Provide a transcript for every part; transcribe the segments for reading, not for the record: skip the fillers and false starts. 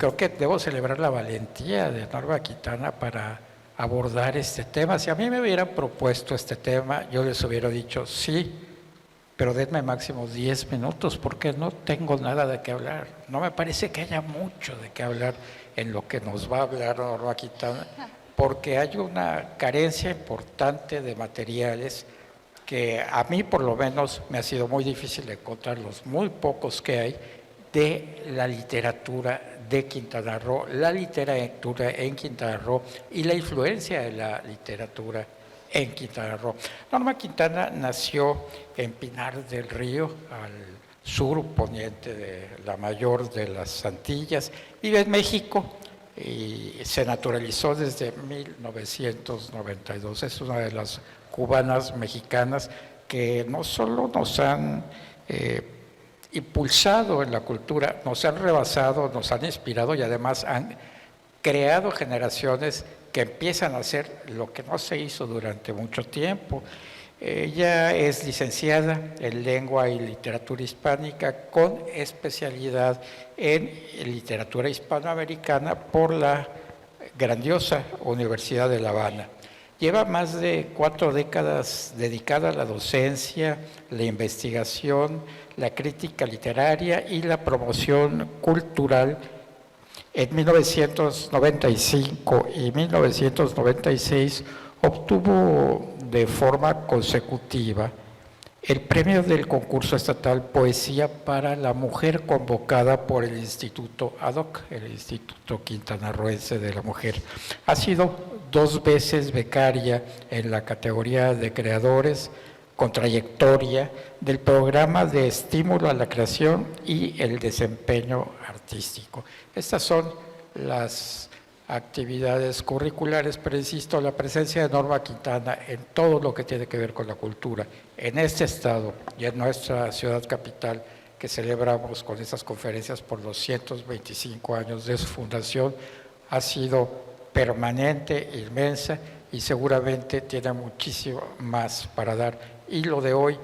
creo que debo celebrar la valentía de Norma Quintana para abordar este tema. Si a mí me hubieran propuesto este tema, yo les hubiera dicho sí, pero denme máximo 10 minutos porque no tengo nada de qué hablar. No me parece que haya mucho de qué hablar en lo que nos va a hablar Norma Quintana, porque hay una carencia importante de materiales que a mí por lo menos me ha sido muy difícil encontrar los muy pocos que hay de la literatura de Quintana Roo, la literatura en Quintana Roo y la influencia de la literatura en Quintana Roo. Norma Quintana nació en Pinar del Río, al sur poniente de la mayor de las Antillas, vive en México y se naturalizó desde 1992. Es una de las cubanas mexicanas que no solo nos han impulsado en la cultura, nos han rebasado, nos han inspirado y además han creado generaciones que empiezan a hacer lo que no se hizo durante mucho tiempo. Ella es licenciada en Lengua y Literatura Hispánica con especialidad en literatura hispanoamericana por la grandiosa Universidad de La Habana. Lleva más de 4 décadas dedicada a la docencia, la investigación, la crítica literaria y la promoción cultural. En 1995 y 1996 obtuvo de forma consecutiva el premio del concurso estatal Poesía para la Mujer convocada por el Instituto ADOC, el Instituto Quintanarroense de la Mujer. Ha sido 2 veces becaria en la categoría de creadores con trayectoria del programa de estímulo a la creación y el desempeño artístico. Estas son las actividades curriculares, pero insisto, la presencia de Norma Quintana en todo lo que tiene que ver con la cultura en este estado y en nuestra ciudad capital, que celebramos con estas conferencias por los 125 años de su fundación, ha sido permanente, inmensa y seguramente tiene muchísimo más para dar. Y lo de hoy,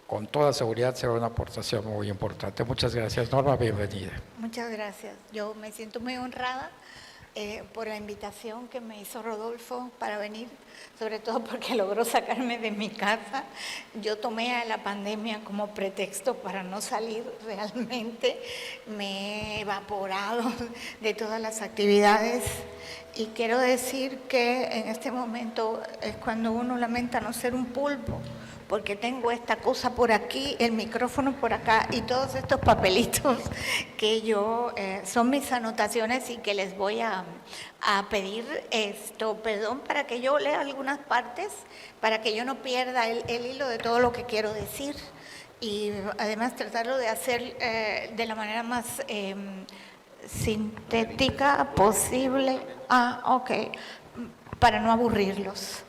con toda seguridad, será una aportación muy importante. Muchas gracias, Norma, bienvenida. Muchas gracias. Yo me siento muy honrada por la invitación que me hizo Rodolfo para venir, sobre todo porque logró sacarme de mi casa. Yo tomé a la pandemia como pretexto para no salir realmente. Me he evaporado de todas las actividades y quiero decir que en este momento es cuando uno lamenta no ser un pulpo, porque tengo esta cosa por aquí, el micrófono por acá y todos estos papelitos que yo, son mis anotaciones y que les voy a pedir perdón para que yo lea algunas partes, para que yo no pierda el hilo de todo lo que quiero decir y además tratarlo de hacer de la manera más sintética posible. Ok, para no aburrirlos.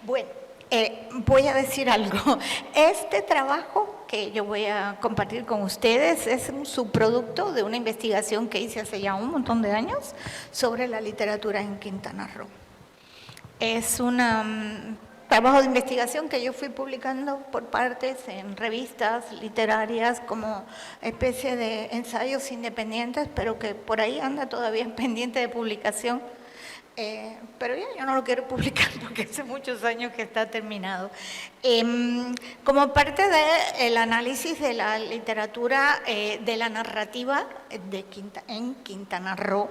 Bueno. Voy a decir algo. Este trabajo que yo voy a compartir con ustedes es un subproducto de una investigación que hice hace ya un montón de años sobre la literatura en Quintana Roo. Es un trabajo de investigación que yo fui publicando por partes en revistas literarias como especie de ensayos independientes, pero que por ahí anda todavía pendiente de publicación. Pero ya yo no lo quiero publicar porque hace muchos años que está terminado. Como parte del análisis de la literatura, de la narrativa en Quintana Roo,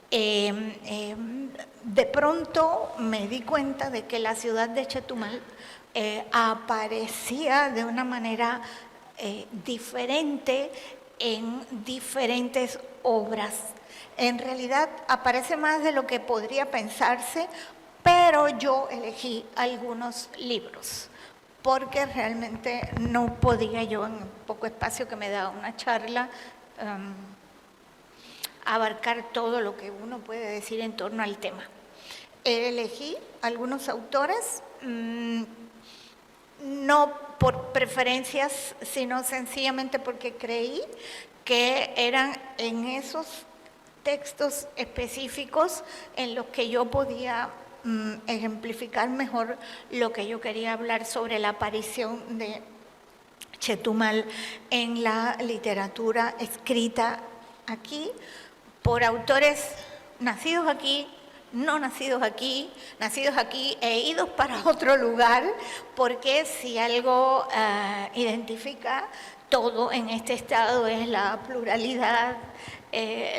de pronto me di cuenta de que la ciudad de Chetumal aparecía de una manera diferente en diferentes obras. En realidad aparece más de lo que podría pensarse, pero yo elegí algunos libros, porque realmente no podía yo, en el poco espacio que me daba una charla, abarcar todo lo que uno puede decir en torno al tema. Elegí algunos autores, no por preferencias, sino sencillamente porque creí que eran en esos textos específicos en los que yo podía ejemplificar mejor lo que yo quería hablar sobre la aparición de Chetumal en la literatura escrita aquí por autores nacidos aquí, no nacidos aquí e idos para otro lugar, porque si algo identifica todo en este estado es la pluralidad,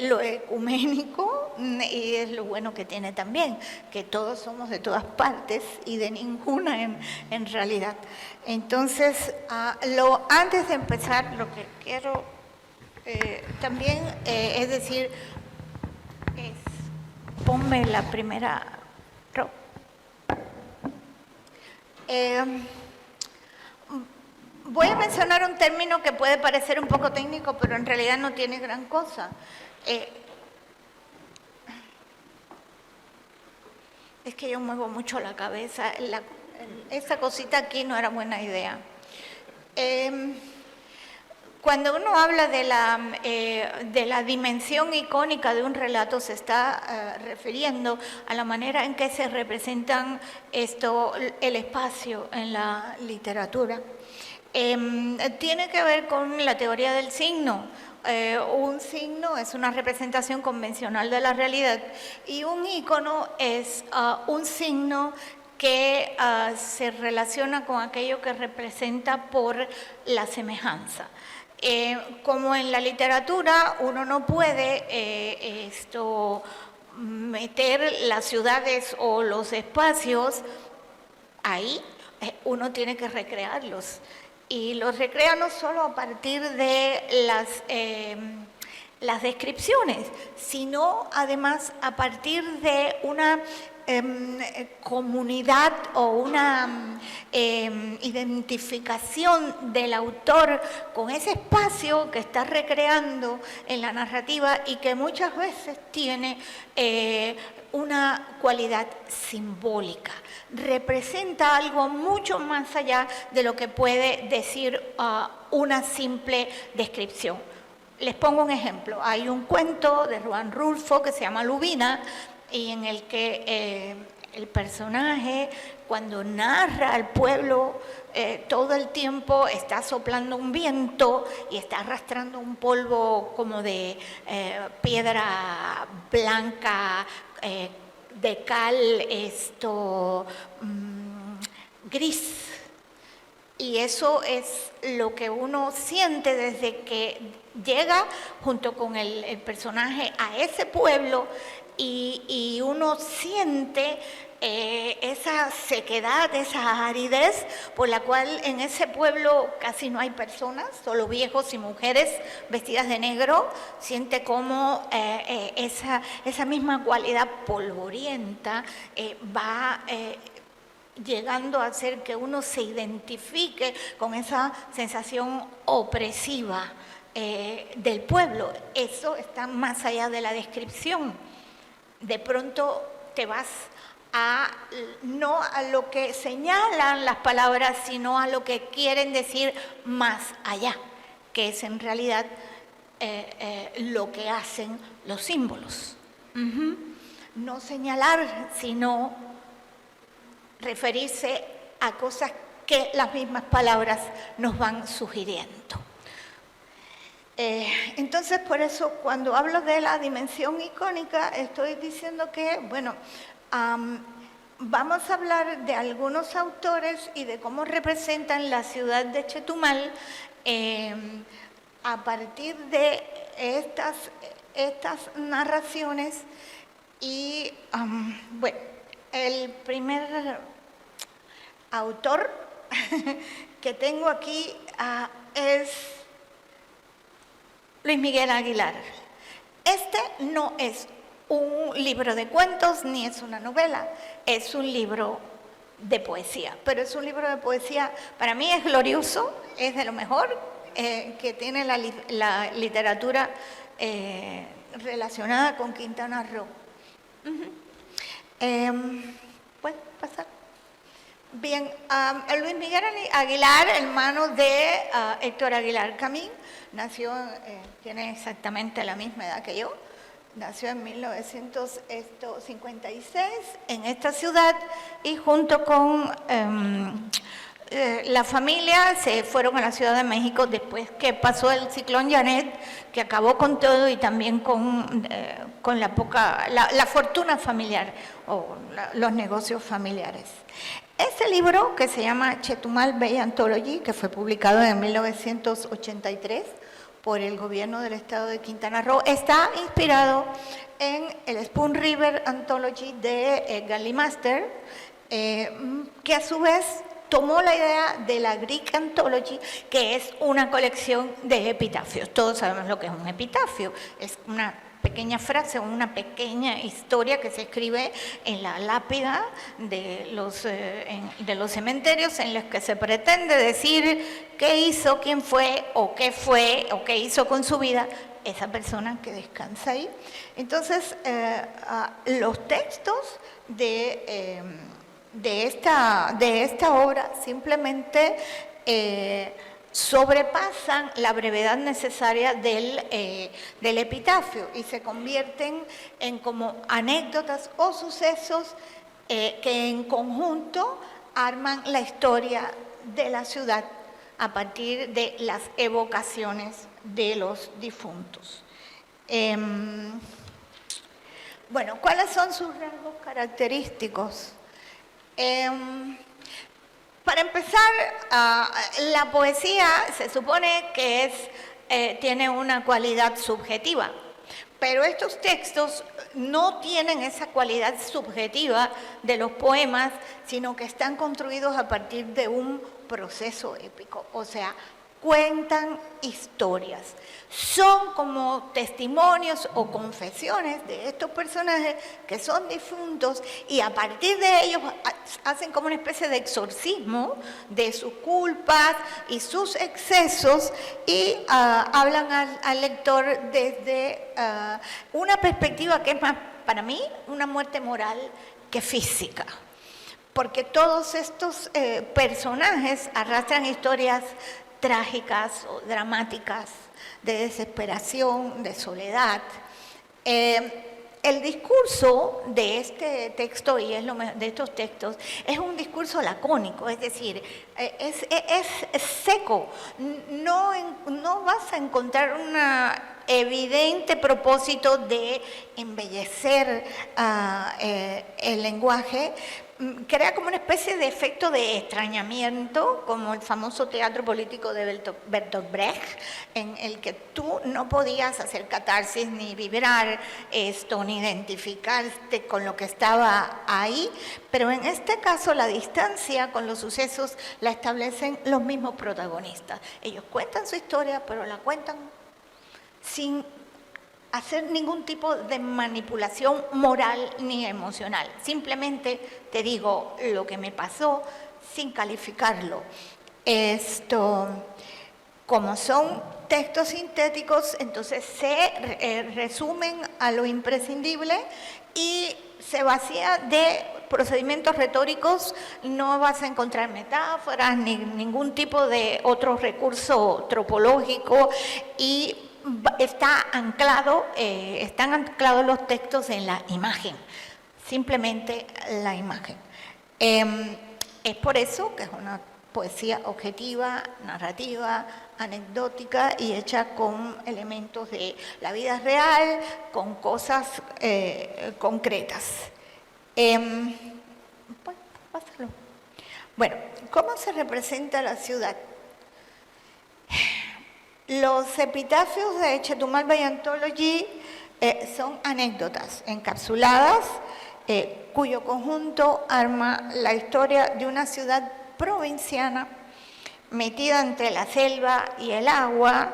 lo ecuménico, y es lo bueno que tiene también, que todos somos de todas partes y de ninguna en realidad. Entonces, antes de empezar, lo que quiero también es decir, ponme la primera. Voy a mencionar un término que puede parecer un poco técnico, pero en realidad no tiene gran cosa. Es que yo muevo mucho la cabeza. Esa cosita aquí no era buena idea. Cuando uno habla de la dimensión icónica de un relato, se está refiriendo a la manera en que se representan el espacio en la literatura. Tiene que ver con la teoría del signo. Un signo es una representación convencional de la realidad y un ícono es un signo que se relaciona con aquello que representa por la semejanza. Como en la literatura uno no puede meter las ciudades o los espacios ahí, uno tiene que recrearlos. Y los recrea no solo a partir de las descripciones, sino además a partir de una comunidad o una identificación del autor con ese espacio que está recreando en la narrativa y que muchas veces tiene una cualidad simbólica. Representa algo mucho más allá de lo que puede decir una simple descripción. Les pongo un ejemplo. Hay un cuento de Juan Rulfo que se llama Lubina, y en el que el personaje, cuando narra al pueblo, todo el tiempo está soplando un viento y está arrastrando un polvo como de piedra blanca, de cal, gris. Y eso es lo que uno siente desde que llega junto con el personaje a ese pueblo y uno siente esa sequedad, esa aridez por la cual en ese pueblo casi no hay personas, solo viejos y mujeres vestidas de negro. Siente como esa misma cualidad polvorienta va llegando a hacer que uno se identifique con esa sensación opresiva del pueblo. Eso está más allá de la descripción. De pronto te vas no a lo que señalan las palabras, sino a lo que quieren decir más allá, que es en realidad lo que hacen los símbolos. No señalar, sino referirse a cosas que las mismas palabras nos van sugiriendo. Entonces, por eso, cuando hablo de la dimensión icónica, estoy diciendo que, bueno, vamos a hablar de algunos autores y de cómo representan la ciudad de Chetumal a partir de estas narraciones. Y, bueno, el primer autor que tengo aquí es Luis Miguel Aguilar. Este no es un libro de cuentos ni es una novela, es un libro de poesía, pero es un libro de poesía, para mí es glorioso, es de lo mejor que tiene la literatura relacionada con Quintana Roo. ¿Puedes pasar? Bien, Luis Miguel Aguilar, hermano de Héctor Aguilar Camín, nació, tiene exactamente la misma edad que yo, nació en 1956 en esta ciudad y junto con La familia se fueron a la Ciudad de México después que pasó el ciclón Janet, que acabó con todo y también con la fortuna familiar o los negocios familiares. Este libro, que se llama Chetumal Bay Anthology, que fue publicado en 1983 por el gobierno del estado de Quintana Roo, está inspirado en el Spoon River Anthology de Gally Master, que a su vez tomó la idea de la Greek Anthology, que es una colección de epitafios. Todos sabemos lo que es un epitafio, es una pequeña frase o una pequeña historia que se escribe en la lápida de los cementerios, en los que se pretende decir qué hizo, quién fue o qué hizo con su vida esa persona que descansa ahí. Entonces, los textos de esta obra simplemente sobrepasan la brevedad necesaria del epitafio y se convierten en como anécdotas o sucesos que en conjunto arman la historia de la ciudad a partir de las evocaciones de los difuntos. Bueno, ¿cuáles son sus rasgos característicos? Para empezar, la poesía se supone que tiene una cualidad subjetiva, pero estos textos no tienen esa cualidad subjetiva de los poemas, sino que están construidos a partir de un proceso épico, o sea, cuentan historias. Son como testimonios o confesiones de estos personajes que son difuntos y a partir de ellos hacen como una especie de exorcismo de sus culpas y sus excesos y hablan al lector desde una perspectiva que es más, para mí, una muerte moral que física. Porque todos estos personajes arrastran historias trágicas o dramáticas, de desesperación, de soledad. El discurso de este texto y de estos textos es un discurso lacónico, es decir, es seco. No vas a encontrar un evidente propósito de embellecer el lenguaje. Crea como una especie de efecto de extrañamiento, como el famoso teatro político de Bertolt Brecht, en el que tú no podías hacer catarsis, ni vibrar esto, ni identificarte con lo que estaba ahí, pero en este caso la distancia con los sucesos la establecen los mismos protagonistas. Ellos cuentan su historia, pero la cuentan sin hacer ningún tipo de manipulación moral ni emocional. Simplemente te digo lo que me pasó sin calificarlo. Como son textos sintéticos, entonces se resumen a lo imprescindible y se vacía de procedimientos retóricos. No vas a encontrar metáforas ni ningún tipo de otro recurso tropológico y están anclados los textos en la imagen, simplemente la imagen. Es por eso que es una poesía objetiva, narrativa, anecdótica y hecha con elementos de la vida real, con cosas concretas. Pásalo. Bueno, ¿cómo se representa la ciudad? Los epitafios de Chetumal Bay Anthology son anécdotas encapsuladas cuyo conjunto arma la historia de una ciudad provinciana metida entre la selva y el agua,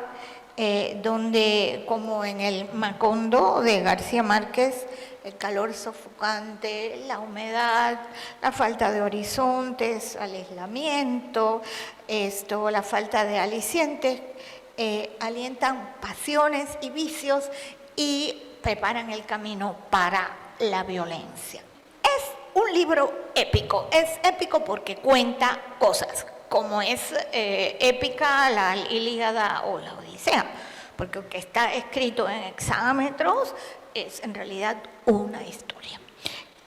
donde, como en el Macondo de García Márquez, el calor sofocante, la humedad, la falta de horizontes, el aislamiento, la falta de alicientes, alientan pasiones y vicios y preparan el camino para la violencia. Es un libro épico, es épico porque cuenta cosas, como es épica la Ilíada o la Odisea, porque aunque está escrito en hexámetros, es en realidad una historia.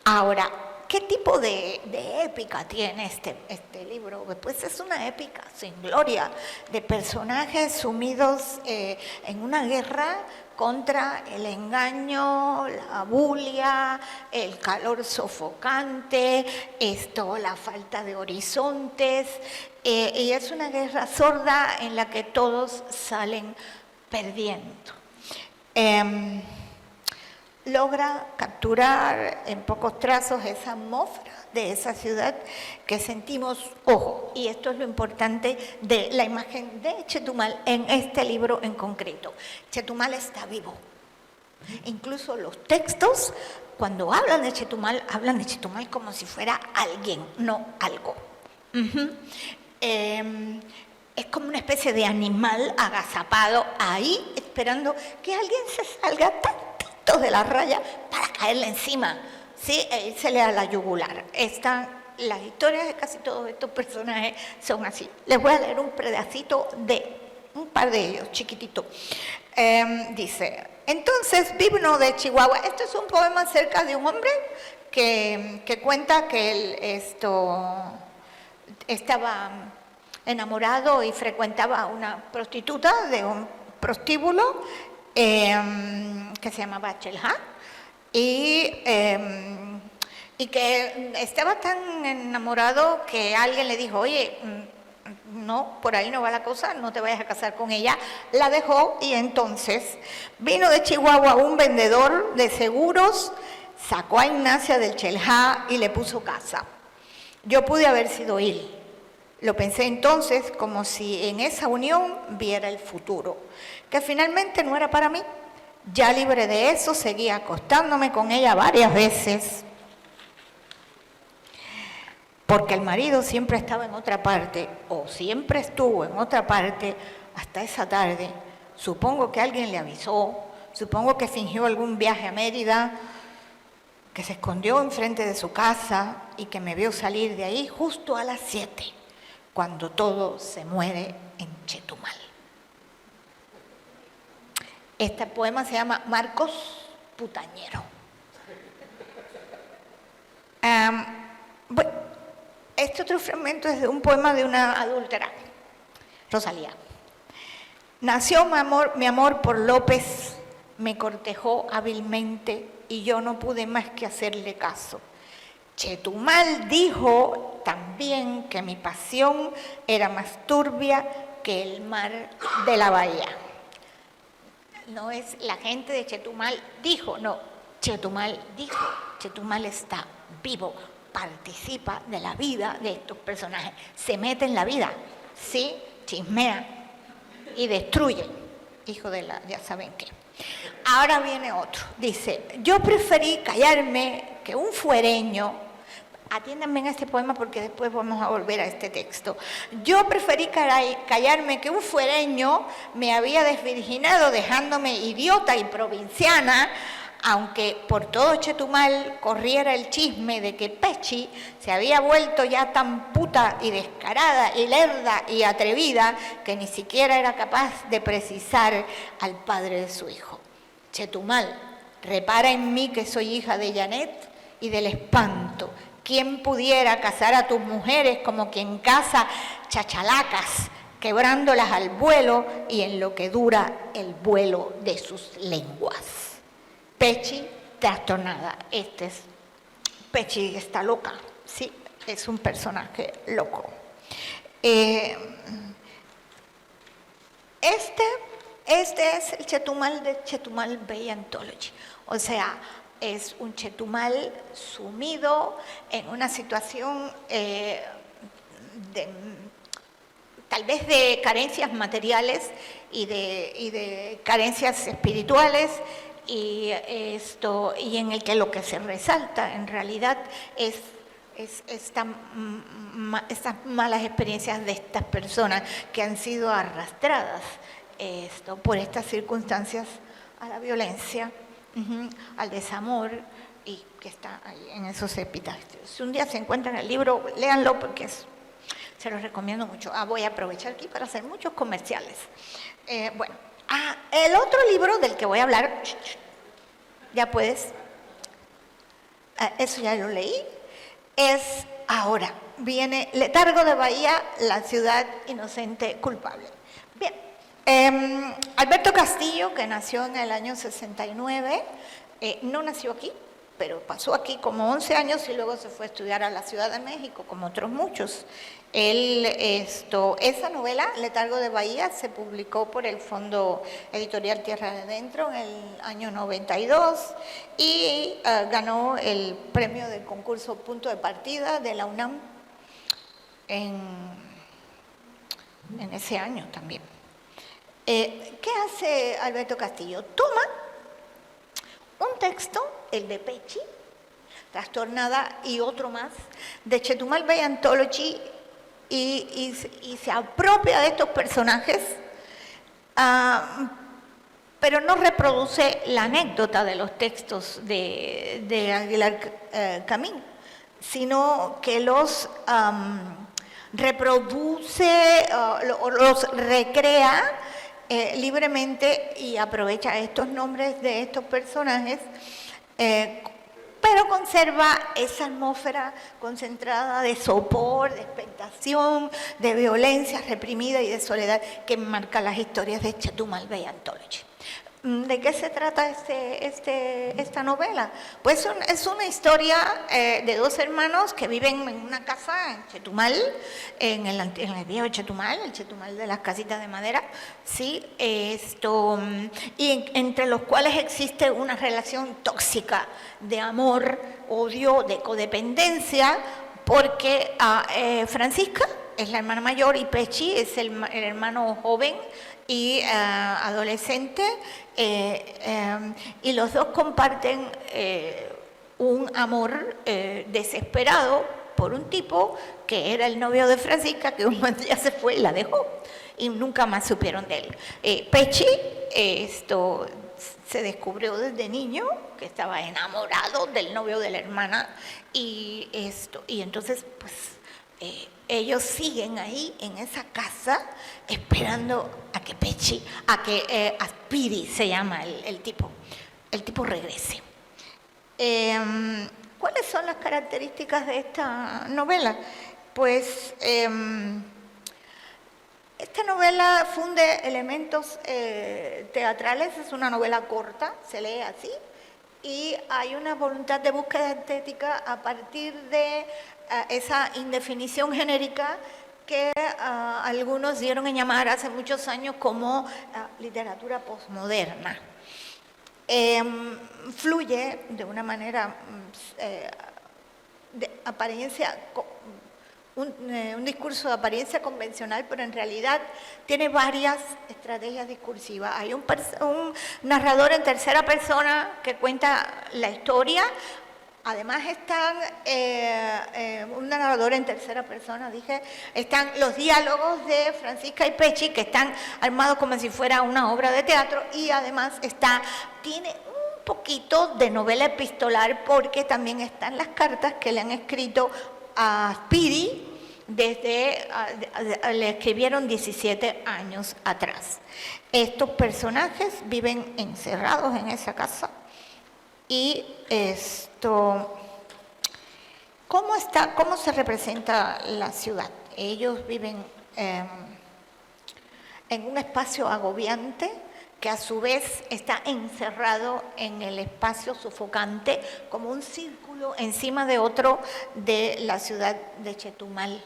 Ahora, ¿qué tipo de épica tiene este libro? Pues es una épica sin gloria, de personajes sumidos en una guerra contra el engaño, la bulia, el calor sofocante, la falta de horizontes, y es una guerra sorda en la que todos salen perdiendo. Logra capturar en pocos trazos esa atmósfera de esa ciudad que sentimos, ojo, y esto es lo importante de la imagen de Chetumal en este libro en concreto. Chetumal está vivo. Incluso los textos, cuando hablan de Chetumal como si fuera alguien, no algo. Es como una especie de animal agazapado ahí, esperando que alguien se salga tantito de la raya para caerle encima, ¿sí? Se le da la yugular. Las historias de casi todos estos personajes son así. Les voy a leer un pedacito de un par de ellos, chiquitito. Dice, entonces vino de Chihuahua. Esto es un poema acerca de un hombre que cuenta que él estaba enamorado y frecuentaba a una prostituta de un prostíbulo que se llamaba Chelha, y que estaba tan enamorado que alguien le dijo, oye, no, por ahí no va la cosa, no te vayas a casar con ella. La dejó y entonces vino de Chihuahua un vendedor de seguros, sacó a Ignacia del Chelha y le puso casa. Yo pude haber sido él. Lo pensé entonces como si en esa unión viera el futuro, que finalmente no era para mí. Ya libre de eso, seguía acostándome con ella varias veces, porque el marido siempre estaba en otra parte, o siempre estuvo en otra parte hasta esa tarde. Supongo que alguien le avisó, supongo que fingió algún viaje a Mérida, que se escondió enfrente de su casa y que me vio salir de ahí justo a las 7, cuando todo se muere en Chetumal. Este poema se llama Marcos Putañero. Bueno, este otro fragmento es de un poema de una adúltera, Rosalía. Nació mi amor por López, me cortejó hábilmente y yo no pude más que hacerle caso. Chetumal dijo también que mi pasión era más turbia que el mar de la bahía. No es la gente de Chetumal dijo, no, Chetumal dijo, Chetumal está vivo, participa de la vida de estos personajes, se mete en la vida, sí, chismea y destruye, hijo de la, ya saben qué. Ahora viene otro, dice, yo preferí callarme que un fuereño, atiéndanme en este poema porque después vamos a volver a este texto. Yo preferí callarme que un fuereño me había desvirginado dejándome idiota y provinciana, aunque por todo Chetumal corriera el chisme de que Pechi se había vuelto ya tan puta y descarada y lerda y atrevida que ni siquiera era capaz de precisar al padre de su hijo. Chetumal, repara en mí que soy hija de Janet y del espanto. ¿Quién pudiera casar a tus mujeres como quien caza chachalacas, quebrándolas al vuelo y en lo que dura el vuelo de sus lenguas? Pechi, trastornada. Pechi está loca, sí, es un personaje loco. Este es el Chetumal de Chetumal Bay Anthology, o sea, es un Chetumal sumido en una situación tal vez de carencias materiales y de carencias espirituales, y en el que lo que se resalta en realidad es estas malas experiencias de estas personas que han sido arrastradas por estas circunstancias a la violencia, al desamor, y que está ahí en esos epitafios. Si un día se encuentran el libro, léanlo porque se los recomiendo mucho. Voy a aprovechar aquí para hacer muchos comerciales. El otro libro del que voy a hablar, ya puedes, eso ya lo leí, es ahora. Viene Letargo de Bahía, la ciudad inocente culpable. Bien, Alberto Castillo, que nació en el año 69, no nació aquí, pero pasó aquí como 11 años y luego se fue a estudiar a la Ciudad de México, como otros muchos. Esa novela, Letargo de Bahía, se publicó por el Fondo Editorial Tierra de Dentro en el año 92 y ganó el premio del concurso Punto de Partida de la UNAM en ese año también. ¿Qué hace Alberto Castillo? Toma un texto, el de Pecci, Trastornada y otro más, de Chetumal Bay Anthology, y se apropia de estos personajes, pero no reproduce la anécdota de los textos de Aguilar Camín, sino que los reproduce o los recrea libremente y aprovecha estos nombres de estos personajes, pero conserva esa atmósfera concentrada de sopor, de expectación, de violencia reprimida y de soledad que marca las historias de Chetumal Bay Anthology. ¿De qué se trata esta novela? Pues es una historia de dos hermanos que viven en una casa en Chetumal, en el viejo Chetumal, el Chetumal de las casitas de madera, ¿sí? Y entre los cuales existe una relación tóxica de amor, odio, de codependencia, porque Francisca es la hermana mayor y Pecci es el hermano joven y adolescente, y los dos comparten un amor desesperado por un tipo que era el novio de Francisca, que un buen día se fue y la dejó y nunca más supieron de él. Pecci se descubrió desde niño que estaba enamorado del novio de la hermana y entonces pues ellos siguen ahí en esa casa esperando a que Pecci, Spiri se llama el tipo regrese. ¿Cuáles son las características de esta novela? Pues esta novela funde elementos teatrales, es una novela corta, se lee así, y hay una voluntad de búsqueda estética a partir de esa indefinición genérica que algunos dieron en llamar hace muchos años como literatura posmoderna. Fluye de una manera de apariencia, un discurso de apariencia convencional, pero en realidad tiene varias estrategias discursivas. Hay un narrador en tercera persona que cuenta la historia. Además están, un narrador en tercera persona, están los diálogos de Francisca y Pecci, que están armados como si fuera una obra de teatro, y además tiene un poquito de novela epistolar, porque también están las cartas que le han escrito a Spiri, le escribieron 17 años atrás. Estos personajes viven encerrados en esa casa. Y ¿cómo se representa la ciudad? Ellos viven en un espacio agobiante que a su vez está encerrado en el espacio sofocante, como un círculo encima de otro de la ciudad de Chetumal,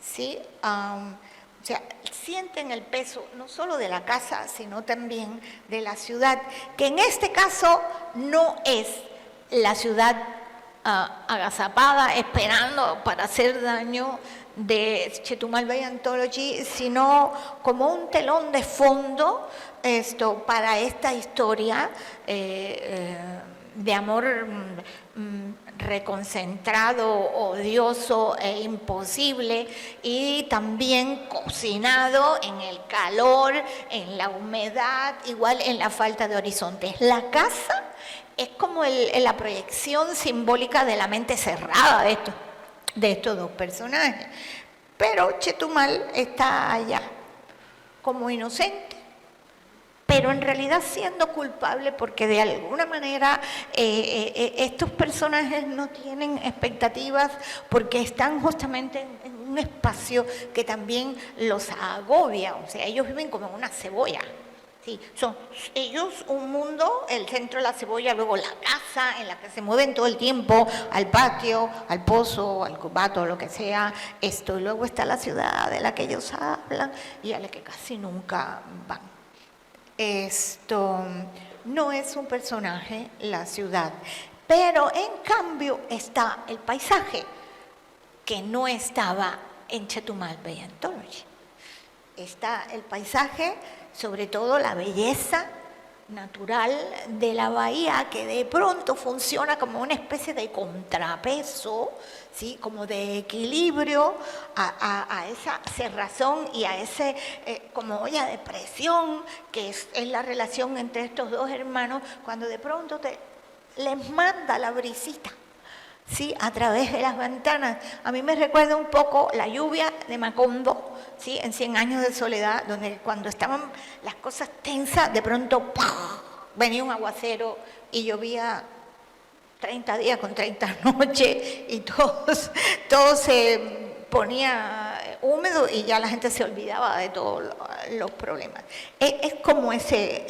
¿sí? O sea, sienten el peso no solo de la casa, sino también de la ciudad, que en este caso no es la ciudad agazapada, esperando para hacer daño de Chetumal Bay Anthology, sino como un telón de fondo para esta historia de amor reconcentrado, odioso e imposible, y también cocinado en el calor, en la humedad, igual en la falta de horizontes. La casa es como la proyección simbólica de la mente cerrada de estos dos personajes. Pero Chetumal está allá, como inocente, pero en realidad siendo culpable porque de alguna manera estos personajes no tienen expectativas porque están justamente en un espacio que también los agobia, o sea, ellos viven como en una cebolla. Sí, son ellos un mundo, el centro de la cebolla, luego la casa en la que se mueven todo el tiempo, al patio, al pozo, al cubato, lo que sea, y luego está la ciudad de la que ellos hablan y a la que casi nunca van. No es un personaje la ciudad, pero en cambio está el paisaje, que no estaba en Chetumal Bay Anthology. Está el paisaje, sobre todo la belleza natural de la bahía, que de pronto funciona como una especie de contrapeso, ¿sí? Como de equilibrio a esa cerrazón y a ese como olla de presión que es la relación entre estos dos hermanos, cuando de pronto les manda la brisita, ¿sí? A través de las ventanas. A mí me recuerda un poco la lluvia de Macondo, ¿sí? En 100 años de soledad, donde cuando estaban las cosas tensas, de pronto ¡pum!, venía un aguacero y llovía 30 días con 30 noches y todo se ponía húmedo y ya la gente se olvidaba de todos los problemas. Es como ese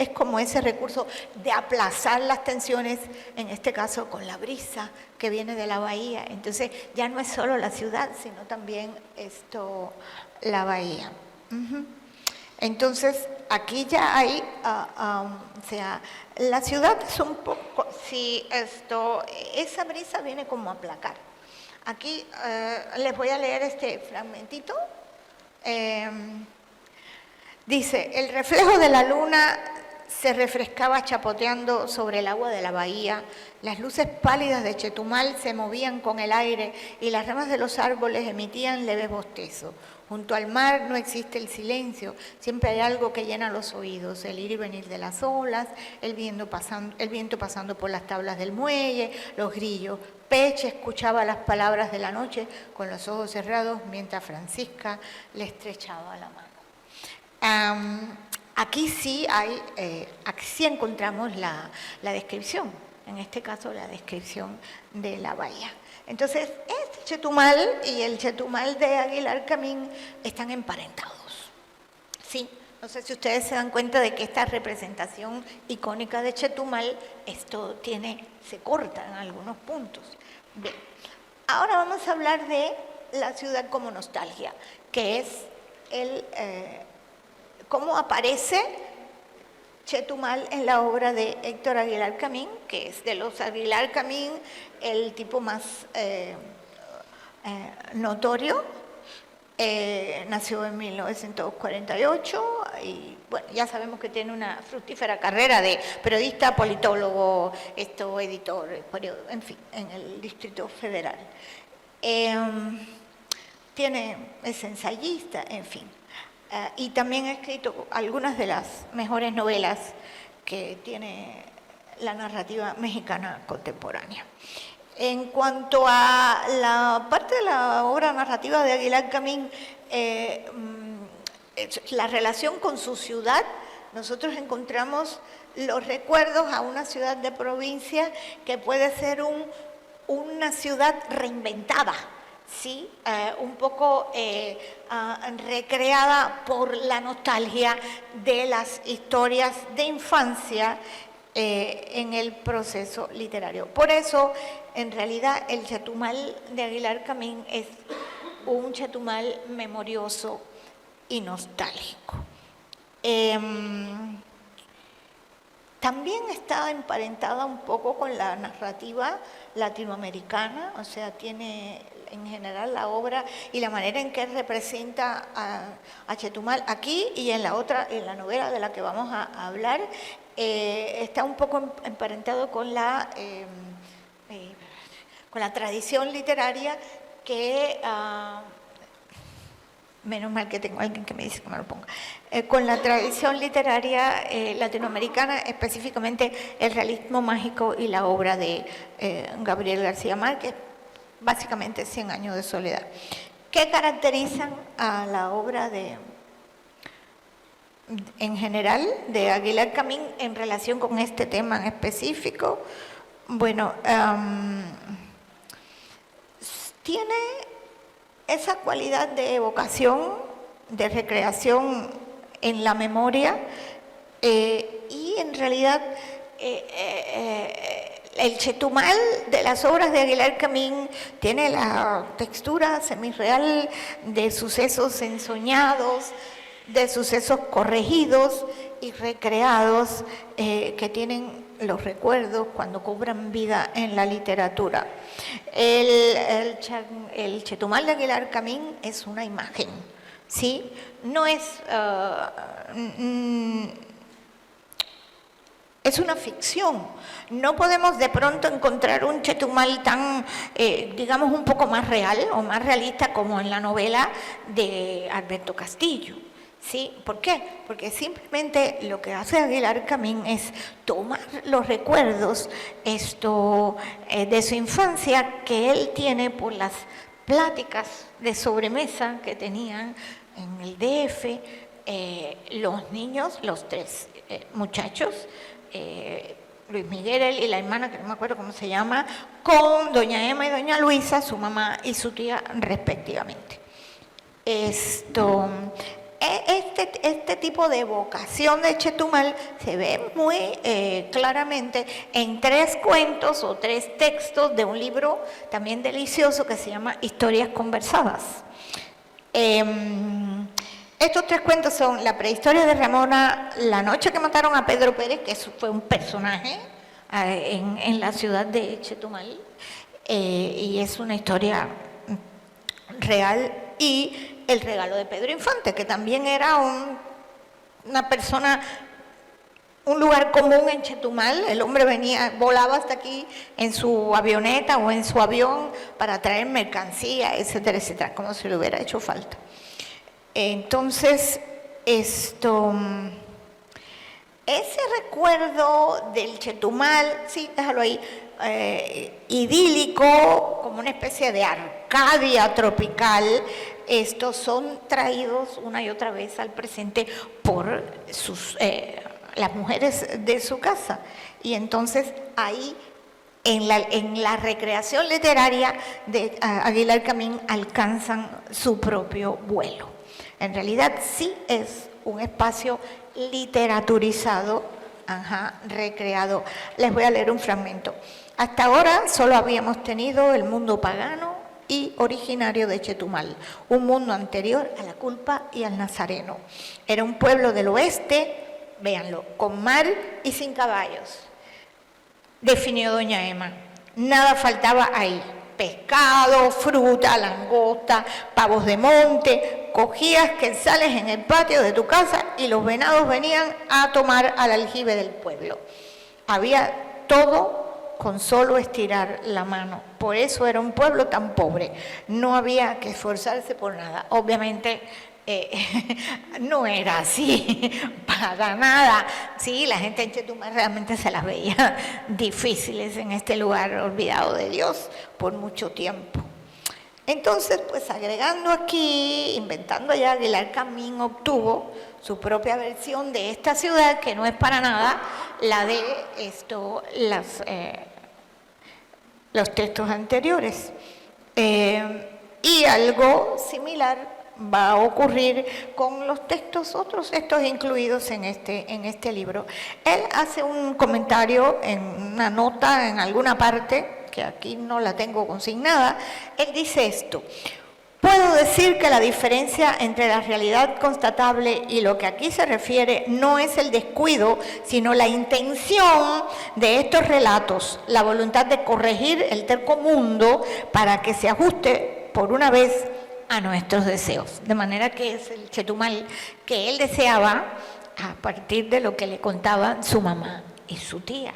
recurso de aplazar las tensiones, en este caso con la brisa que viene de la bahía. Entonces ya no es solo la ciudad, sino también la bahía. Entonces aquí ya hay, o sea, la ciudad es un poco, si esa brisa viene como a aplacar. Aquí les voy a leer este fragmentito. Dice, el reflejo de la luna se refrescaba chapoteando sobre el agua de la bahía, las luces pálidas de Chetumal se movían con el aire y las ramas de los árboles emitían leves bostezos. Junto al mar no existe el silencio, siempre hay algo que llena los oídos, el ir y venir de las olas, el viento pasando por las tablas del muelle, los grillos. Peche escuchaba las palabras de la noche con los ojos cerrados mientras Francisca le estrechaba la mano. Aquí sí encontramos la descripción, en este caso la descripción de la bahía. Entonces, este Chetumal y el Chetumal de Aguilar Camín están emparentados. Sí, no sé si ustedes se dan cuenta de que esta representación icónica de Chetumal, se corta en algunos puntos. Bien, ahora vamos a hablar de la ciudad como nostalgia, que es cómo aparece Chetumal en la obra de Héctor Aguilar Camín, que es de los Aguilar Camín el tipo más notorio. Nació en 1948 y bueno, ya sabemos que tiene una fructífera carrera de periodista, politólogo, editor, en fin, en el Distrito Federal. Es ensayista, en fin. Y también ha escrito algunas de las mejores novelas que tiene la narrativa mexicana contemporánea. En cuanto a la parte de la obra narrativa de Aguilar Camín, la relación con su ciudad, nosotros encontramos los recuerdos a una ciudad de provincia que puede ser una ciudad reinventada, ¿sí? Un poco recreada por la nostalgia de las historias de infancia en el proceso literario. Por eso, en realidad, el Chetumal de Aguilar Camín es un Chetumal memorioso y nostálgico. También está emparentada un poco con la narrativa latinoamericana, o sea, tiene en general la obra y la manera en que representa a Chetumal aquí y en la novela de la que vamos a hablar, está un poco emparentado con la tradición literaria que... menos mal que tengo a alguien que me dice que me lo ponga, con la tradición literaria latinoamericana, específicamente el realismo mágico y la obra de Gabriel García Márquez, básicamente 100 años de soledad. ¿Qué caracterizan a la obra de en general de Aguilar Camín en relación con este tema en específico. Bueno, tiene esa cualidad de evocación, de recreación en la memoria, y en realidad el Chetumal de las obras de Aguilar Camín tiene la textura semirreal de sucesos ensoñados, de sucesos corregidos y recreados, que tienen los recuerdos cuando cobran vida en la literatura. El Chetumal de Aguilar Camín es una imagen, ¿sí? No es... es una ficción. No podemos de pronto encontrar un Chetumal tan, digamos, un poco más real o más realista como en la novela de Alberto Castillo. ¿Sí? ¿Por qué? Porque simplemente lo que hace Aguilar Camín es tomar los recuerdos de su infancia que él tiene por las pláticas de sobremesa que tenían en el DF, los niños, los tres muchachos, Luis Miguel y la hermana, que no me acuerdo cómo se llama, con doña Emma y doña Luisa, su mamá y su tía respectivamente. Este tipo de evocación de Chetumal se ve muy claramente en 3 cuentos o 3 textos de un libro también delicioso que se llama Historias Conversadas. Estos 3 cuentos son La prehistoria de Ramona, La noche que mataron a Pedro Pérez, que eso fue un personaje en la ciudad de Chetumal, y es una historia real, y El regalo de Pedro Infante, que también era una persona, un lugar común en Chetumal. El hombre volaba hasta aquí en su avioneta o en su avión para traer mercancía, etcétera, etcétera, como si le hubiera hecho falta. Entonces, ese recuerdo del Chetumal, sí, déjalo ahí, idílico, como una especie de Arcadia tropical, estos son traídos una y otra vez al presente por las mujeres de su casa. Y entonces ahí, en la recreación literaria de Aguilar Camín, alcanzan su propio vuelo. En realidad sí es un espacio literaturizado, recreado. Les voy a leer un fragmento. Hasta ahora solo habíamos tenido el mundo pagano y originario de Chetumal, un mundo anterior a la culpa y al nazareno. Era un pueblo del oeste, véanlo, con mar y sin caballos, definió doña Emma. Nada faltaba ahí: pescado, fruta, langosta, pavos de monte. Cogías quetzales en el patio de tu casa y los venados venían a tomar al aljibe del pueblo. Había todo con solo estirar la mano. Por eso era un pueblo tan pobre. No había que esforzarse por nada. Obviamente no era así, para nada. Sí, la gente en Chetumal realmente se las veía difíciles en este lugar olvidado de Dios por mucho tiempo. Entonces, pues agregando aquí, inventando ya, Aguilar Camín obtuvo su propia versión de esta ciudad, que no es para nada la de los textos anteriores. Y algo similar va a ocurrir con los otros textos incluidos en este libro. Él hace un comentario en una nota en alguna parte, que aquí no la tengo consignada. Él dice esto: puedo decir que la diferencia entre la realidad constatable y lo que aquí se refiere no es el descuido, sino la intención de estos relatos, la voluntad de corregir el terco mundo para que se ajuste por una vez a nuestros deseos. De manera que es el Chetumal que él deseaba a partir de lo que le contaban su mamá y su tía.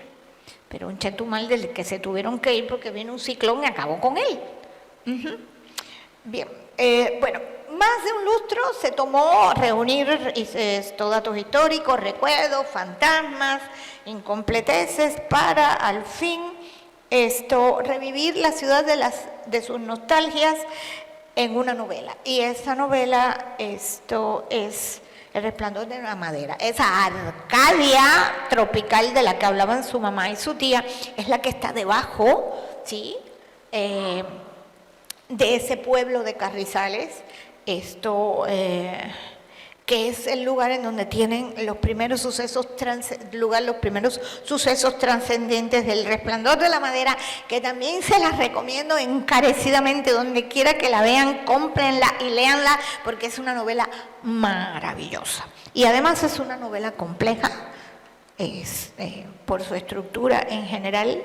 Pero un Chetumal del que se tuvieron que ir porque vino un ciclón y acabó con él. Bien, bueno, más de un lustro se tomó reunir estos datos históricos, recuerdos, fantasmas, incompleteces para al fin revivir la ciudad de sus nostalgias en una novela. Y esa novela es El Resplandor de la Madera. Esa Arcadia tropical de la que hablaban su mamá y su tía es la que está debajo, ¿sí? De ese pueblo de Carrizales, que es el lugar en donde tienen los primeros sucesos trascendentes del Resplandor de la Madera, que también se las recomiendo encarecidamente, donde quiera que la vean, cómprenla y léanla, porque es una novela maravillosa. Y además es una novela compleja, por su estructura en general,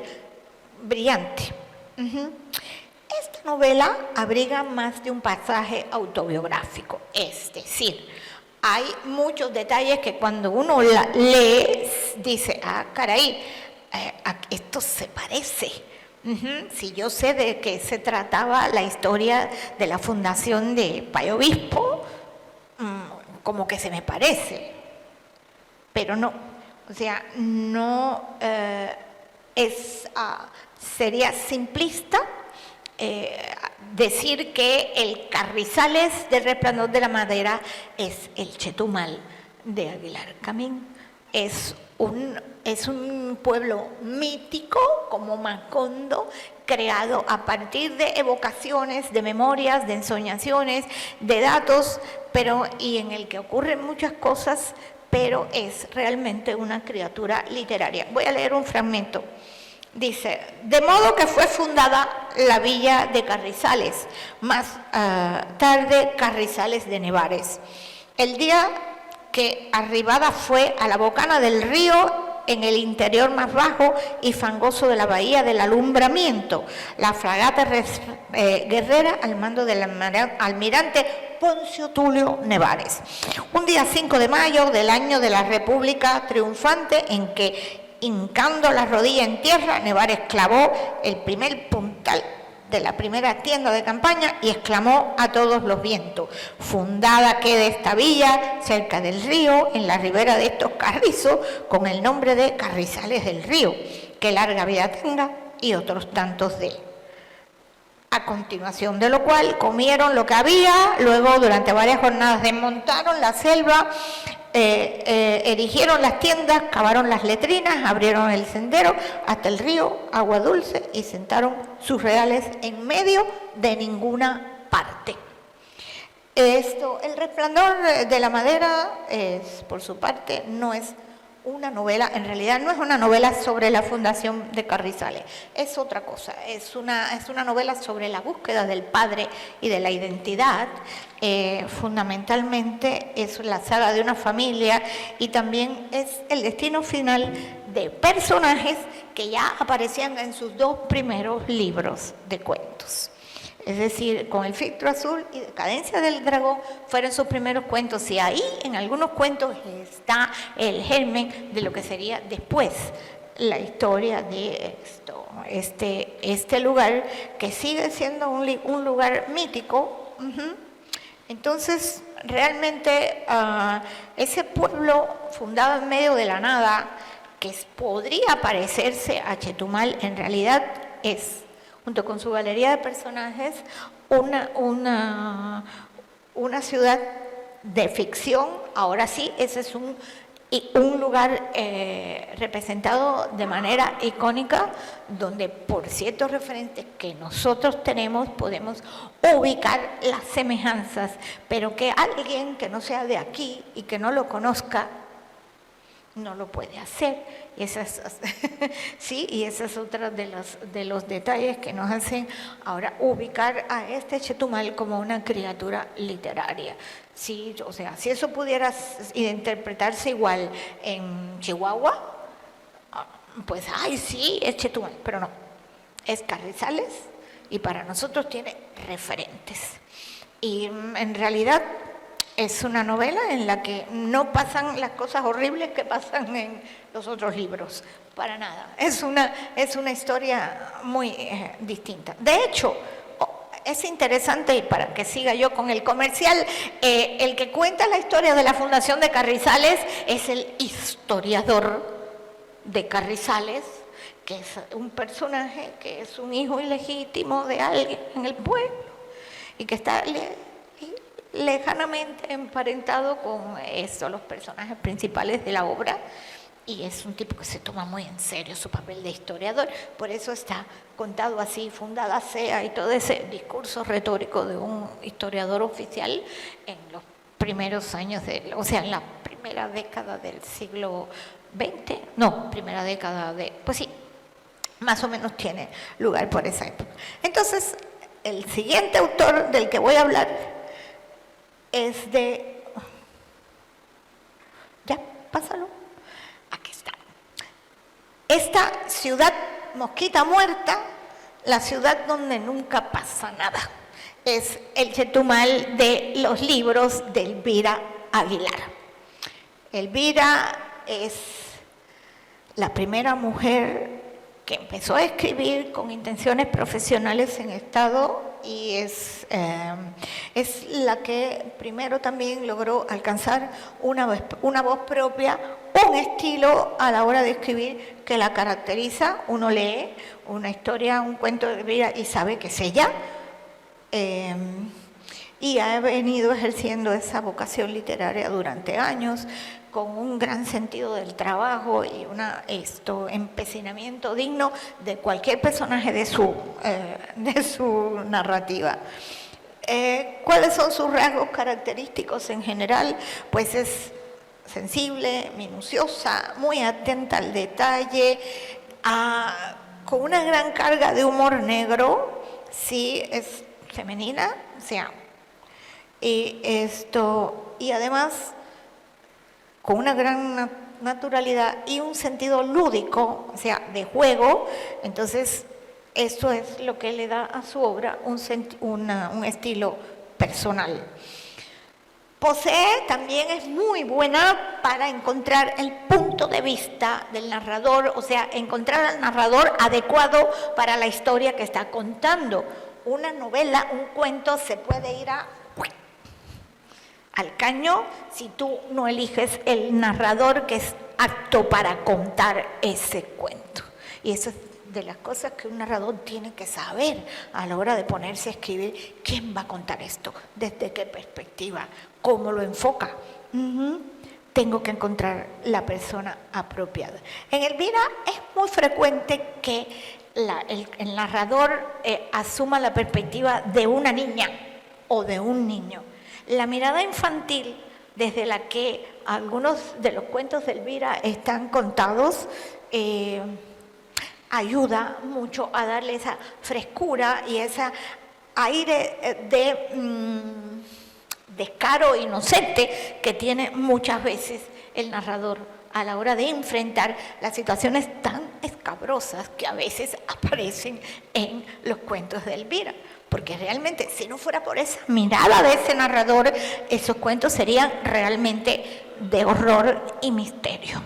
brillante. Esta novela abriga más de un pasaje autobiográfico, es decir, hay muchos detalles que cuando uno la lee, dice, caray, esto se parece. Si yo sé de qué se trataba la historia de la fundación de Payo Obispo, como que se me parece, pero no, o sea, no sería simplista decir que el Carrizales del Resplandor de la Madera es el Chetumal de Aguilar Camín. Es un pueblo mítico como Macondo, creado a partir de evocaciones, de memorias, de ensoñaciones, de datos, y en el que ocurren muchas cosas, pero es realmente una criatura literaria. Voy a leer un fragmento. Dice, de modo que fue fundada la villa de Carrizales, más tarde Carrizales de Nevares. El día que arribada fue a la bocana del río, en el interior más bajo y fangoso de la bahía del Alumbramiento, la fragata guerrera al mando del almirante Poncio Tulio Nevares. Un día 5 de mayo del año de la República triunfante, en que, hincando la rodilla en tierra, Nevares clavó el primer puntal de la primera tienda de campaña y exclamó a todos los vientos: fundada quede esta villa cerca del río, en la ribera de estos carrizos, con el nombre de Carrizales del Río, que larga vida tenga, y otros tantos de él. A continuación de lo cual comieron lo que había, luego durante varias jornadas desmontaron la selva, erigieron las tiendas, cavaron las letrinas, abrieron el sendero hasta el río, agua dulce, y sentaron sus reales en medio de ninguna parte. El Resplandor de la Madera, por su parte, no es una novela, en realidad no es una novela sobre la fundación de Carrizales, es otra cosa, es una novela sobre la búsqueda del padre y de la identidad. Fundamentalmente es la saga de una familia y también es el destino final de personajes que ya aparecían en sus dos primeros libros de cuentos. Es decir, Con el filtro azul y Decadencia del dragón fueron sus primeros cuentos, y ahí en algunos cuentos está el germen de lo que sería después la historia de este lugar, que sigue siendo un lugar mítico. Entonces, realmente ese pueblo fundado en medio de la nada, que podría parecerse a Chetumal, en realidad es, junto con su galería de personajes, una ciudad de ficción. Ahora sí, ese es un lugar representado de manera icónica, donde por ciertos referentes que nosotros tenemos podemos ubicar las semejanzas, pero que alguien que no sea de aquí y que no lo conozca no lo puede hacer. Y esa es otra de los detalles que nos hacen ahora ubicar a este Chetumal como una criatura literaria. Sí, o sea, si eso pudiera interpretarse igual en Chihuahua, pues sí, es Chetumal, pero no, es Carrizales, y para nosotros tiene referentes. Y en realidad es una novela en la que no pasan las cosas horribles que pasan en los otros libros, para nada. Es una historia muy distinta. De hecho, es interesante, y para que siga yo con el comercial, el que cuenta la historia de la fundación de Carrizales es el historiador de Carrizales, que es un personaje que es un hijo ilegítimo de alguien en el pueblo, y que está lejanamente emparentado con los personajes principales de la obra, y es un tipo que se toma muy en serio su papel de historiador, por eso está contado así, fundada sea, y todo ese discurso retórico de un historiador oficial en los primeros años, en la primera década del siglo XX, primera década pues sí, más o menos tiene lugar por esa época. Entonces, el siguiente autor del que voy a hablar es de... ¿Ya? Pásalo. Aquí está. Esta ciudad mosquita muerta, la ciudad donde nunca pasa nada, es el Chetumal de los libros de Elvira Aguilar. Elvira es la primera mujer que empezó a escribir con intenciones profesionales en Estado, y es la que primero también logró alcanzar una voz propia, un estilo a la hora de escribir que la caracteriza. Uno lee una historia, un cuento de vida y sabe que es ella, y ha venido ejerciendo esa vocación literaria durante años, con un gran sentido del trabajo y un empecinamiento digno de cualquier personaje de su narrativa. ¿Cuáles son sus rasgos característicos en general? Pues es sensible, minuciosa, muy atenta al detalle, con una gran carga de humor negro, sí, es femenina, y además con una gran naturalidad y un sentido lúdico, de juego. Entonces, esto es lo que le da a su obra un estilo personal. Posee, también es muy buena para encontrar el punto de vista del narrador, encontrar al narrador adecuado para la historia que está contando. Una novela, un cuento, se puede ir al caño si tú no eliges el narrador que es apto para contar ese cuento. Y eso es de las cosas que un narrador tiene que saber a la hora de ponerse a escribir. ¿Quién va a contar esto? ¿Desde qué perspectiva? ¿Cómo lo enfoca? Tengo que encontrar la persona apropiada. En Elvira es muy frecuente que el narrador asuma la perspectiva de una niña o de un niño. La mirada infantil, desde la que algunos de los cuentos de Elvira están contados, ayuda mucho a darle esa frescura y ese aire de descaro inocente que tiene muchas veces el narrador a la hora de enfrentar las situaciones tan escabrosas que a veces aparecen en los cuentos de Elvira. Porque realmente, si no fuera por esa mirada de ese narrador, esos cuentos serían realmente de horror y misterio,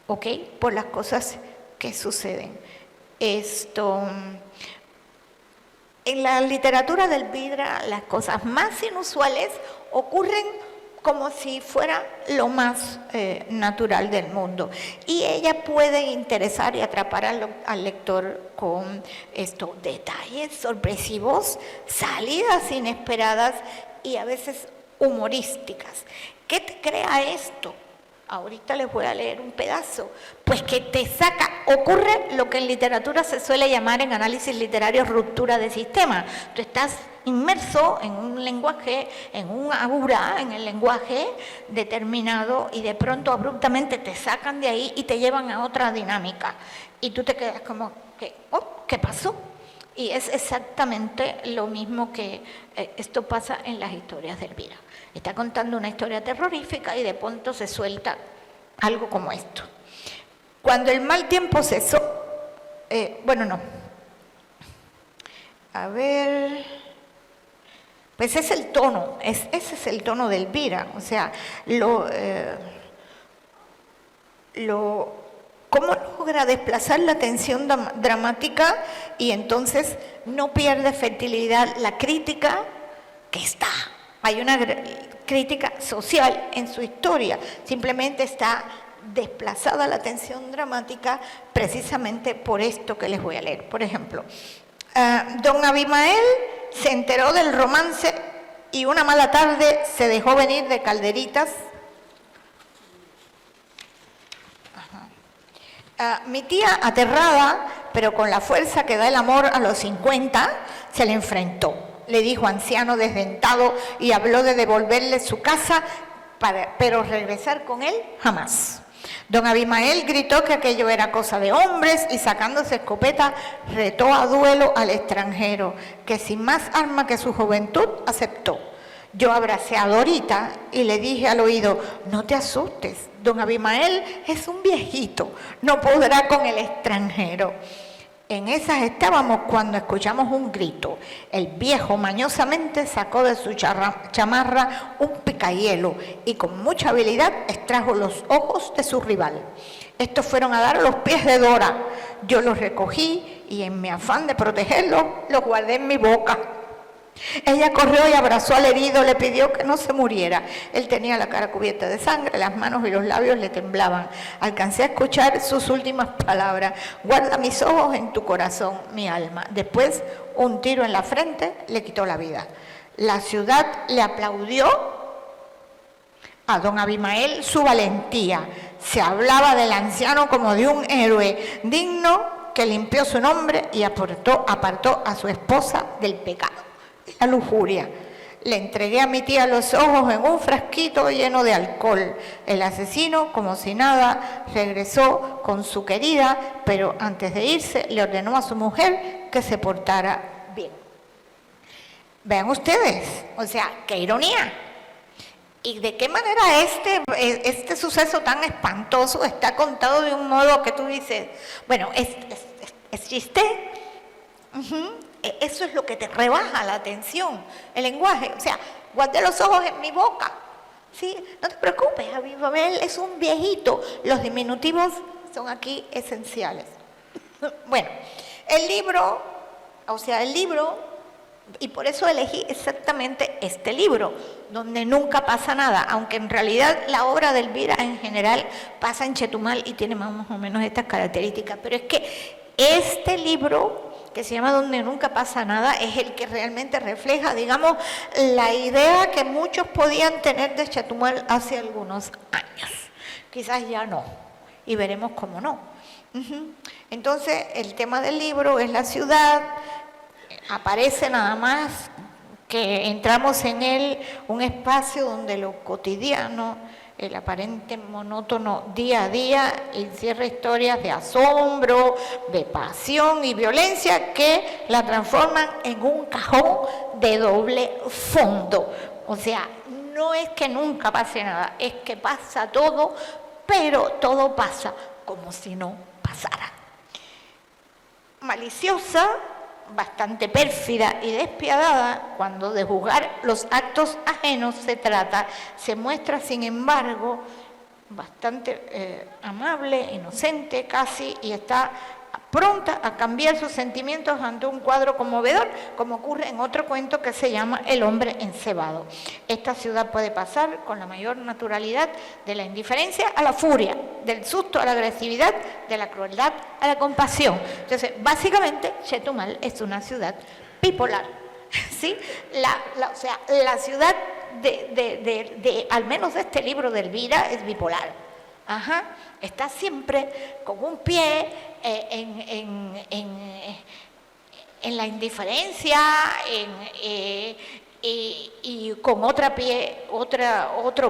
¿ok? Por las cosas que suceden. En la literatura de Elvira, las cosas más inusuales ocurren como si fuera lo más natural del mundo. Y ella puede interesar y atrapar al lector con estos detalles sorpresivos, salidas inesperadas y a veces humorísticas. ¿Qué te crea esto? Ahorita les voy a leer un pedazo. Pues que te ocurre lo que en literatura se suele llamar en análisis literario ruptura de sistema. Tú estás inmerso en un lenguaje, en un aura, en el lenguaje determinado, y de pronto abruptamente te sacan de ahí y te llevan a otra dinámica. Y tú te quedas como, ¿qué pasó? Y es exactamente lo mismo que esto pasa en las historias de Elvira. Está contando una historia terrorífica y de pronto se suelta algo como esto. Cuando el mal tiempo cesó, pues es el tono, ese es el tono de Elvira, cómo logra desplazar la tensión dramática y entonces no pierde fertilidad la crítica que está. Hay una crítica social en su historia, simplemente está desplazada la tensión dramática precisamente por esto que les voy a leer. Por ejemplo, don Abimael se enteró del romance y una mala tarde se dejó venir de Calderitas. Mi tía, aterrada, pero con la fuerza que da el amor a los 50, se le enfrentó. Le dijo anciano desdentado y habló de devolverle su casa, pero regresar con él jamás. Don Abimael gritó que aquello era cosa de hombres y sacándose escopeta retó a duelo al extranjero, que sin más arma que su juventud aceptó. Yo abracé a Dorita y le dije al oído, no te asustes, don Abimael es un viejito, no podrá con el extranjero. En esas estábamos cuando escuchamos un grito. El viejo mañosamente sacó de su chamarra un picahielo y con mucha habilidad extrajo los ojos de su rival. Estos fueron a dar a los pies de Dora. Yo los recogí y en mi afán de protegerlos, los guardé en mi boca. Ella corrió y abrazó al herido, le pidió que no se muriera. Él tenía la cara cubierta de sangre, las manos y los labios le temblaban. Alcancé a escuchar sus últimas palabras. Guarda mis ojos en tu corazón, mi alma. Después, un tiro en la frente le quitó la vida. La ciudad le aplaudió a don Abimael su valentía. Se hablaba del anciano como de un héroe digno que limpió su nombre y apartó a su esposa del pecado. La lujuria. Le entregué a mi tía los ojos en un frasquito lleno de alcohol. El asesino, como si nada, regresó con su querida, pero antes de irse le ordenó a su mujer que se portara bien. Vean ustedes, o sea, qué ironía. Y de qué manera este suceso tan espantoso está contado de un modo que tú dices, bueno, es chiste. Eso es lo que te rebaja la atención, el lenguaje. O sea, guardé los ojos en mi boca. ¿Sí? No te preocupes, Abimael es un viejito. Los diminutivos son aquí esenciales. Bueno, el libro, y por eso elegí exactamente este libro, donde nunca pasa nada, aunque en realidad la obra de Elvira en general pasa en Chetumal y tiene más o menos estas características. Pero es que este libro, que se llama Donde nunca pasa nada, es el que realmente refleja, digamos, la idea que muchos podían tener de Chetumal hace algunos años. Quizás ya no, y veremos cómo no. Entonces, el tema del libro es la ciudad. Aparece nada más que entramos en él, un espacio donde lo cotidiano, el aparente monótono día a día, encierra historias de asombro, de pasión y violencia que la transforman en un cajón de doble fondo. O sea, no es que nunca pase nada, es que pasa todo, pero todo pasa como si no pasara. Maliciosa, bastante pérfida y despiadada, cuando de juzgar los actos ajenos se trata, se muestra sin embargo bastante amable, inocente casi, y está pronta a cambiar sus sentimientos ante un cuadro conmovedor, como ocurre en otro cuento que se llama El hombre encebado. Esta ciudad puede pasar con la mayor naturalidad de la indiferencia a la furia, del susto a la agresividad, de la crueldad a la compasión. Entonces, básicamente, Chetumal es una ciudad bipolar, ¿sí? O sea, la ciudad al menos de este libro de Elvira, es bipolar. Está siempre con un pie en la indiferencia y con otro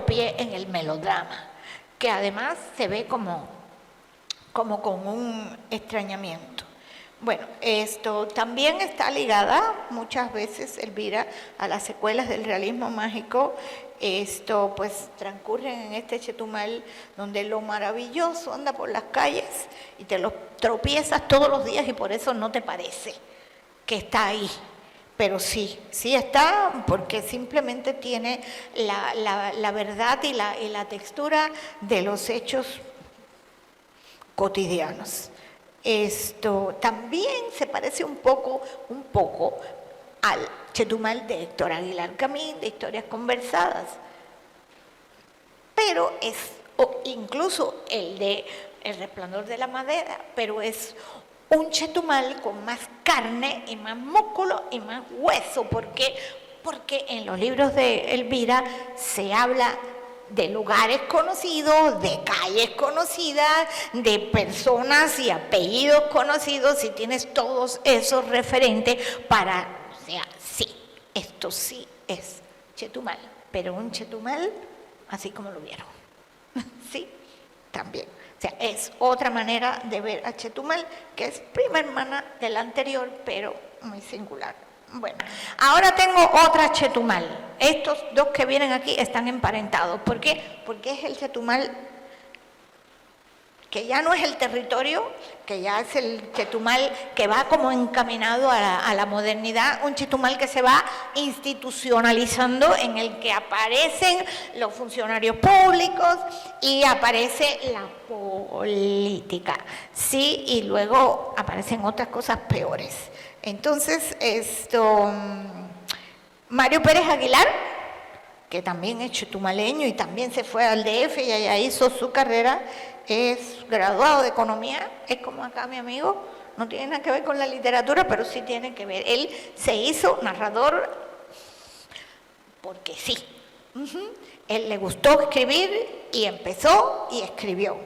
pie en el melodrama, que además se ve como con un extrañamiento. Bueno, esto también está ligada muchas veces, Elvira, a las secuelas del realismo mágico. Esto pues transcurre en este Chetumal donde lo maravilloso anda por las calles y te lo tropiezas todos los días y por eso no te parece que está ahí. Pero sí está, porque simplemente tiene la verdad y la textura de los hechos cotidianos. Esto también se parece un poco al Chetumal de Héctor Aguilar Camín, de Historias Conversadas, pero incluso el de El Resplandor de la Madera, pero es un Chetumal con más carne y más músculo y más hueso, porque Porque en los libros de Elvira se habla de lugares conocidos, de calles conocidas, de personas y apellidos conocidos, y tienes todos esos referentes para, o sea, sí, esto sí es Chetumal, pero un Chetumal así como lo vieron, sí, también. O sea, es otra manera de ver a Chetumal, que es prima hermana de la anterior, pero muy singular. Bueno, ahora tengo otra Chetumal. Estos dos que vienen aquí están emparentados. ¿Por qué? Porque es el Chetumal que ya no es el territorio, que ya es el Chetumal que va como encaminado a la modernidad, un Chetumal que se va institucionalizando, en el que aparecen los funcionarios públicos y aparece la política, ¿sí? Y luego aparecen otras cosas peores. Entonces, Mario Pérez Aguilar, que también es chetumaleño y también se fue al DF y allá hizo su carrera, es graduado de economía, es como acá mi amigo, no tiene nada que ver con la literatura, pero sí tiene que ver. Él se hizo narrador porque sí. Él le gustó escribir y empezó y escribió.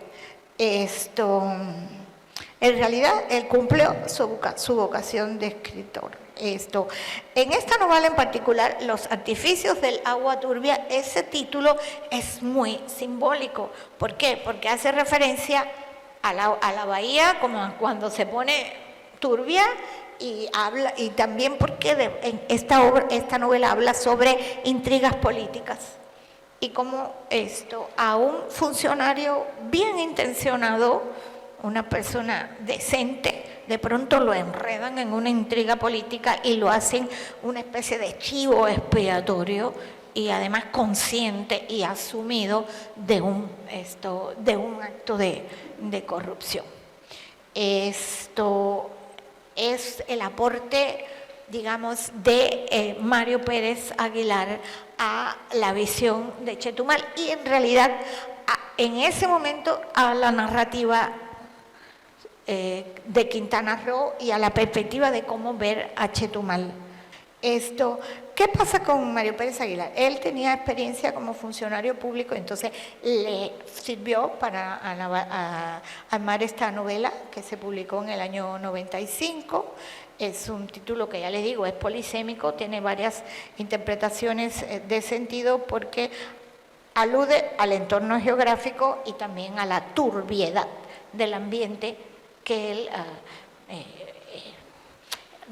En realidad, él cumplió su vocación de escritor. En esta novela en particular, Los artificios del agua turbia, ese título es muy simbólico. ¿Por qué? Porque hace referencia a la bahía como cuando se pone turbia, y también porque en esta novela habla sobre intrigas políticas y cómo a un funcionario bien intencionado, una persona decente, de pronto lo enredan en una intriga política y lo hacen una especie de chivo expiatorio, y además consciente y asumido de un acto de corrupción. Esto es el aporte, digamos, de Mario Pérez Aguilar a la visión de Chetumal y en realidad en ese momento a la narrativa de Quintana Roo y a la perspectiva de cómo ver a Chetumal. ¿Qué pasa con Mario Pérez Aguilar? Él tenía experiencia como funcionario público, entonces le sirvió para armar esta novela que se publicó en el año 95. Es un título que ya les digo, es polisémico, tiene varias interpretaciones de sentido porque alude al entorno geográfico y también a la turbiedad del ambiente que él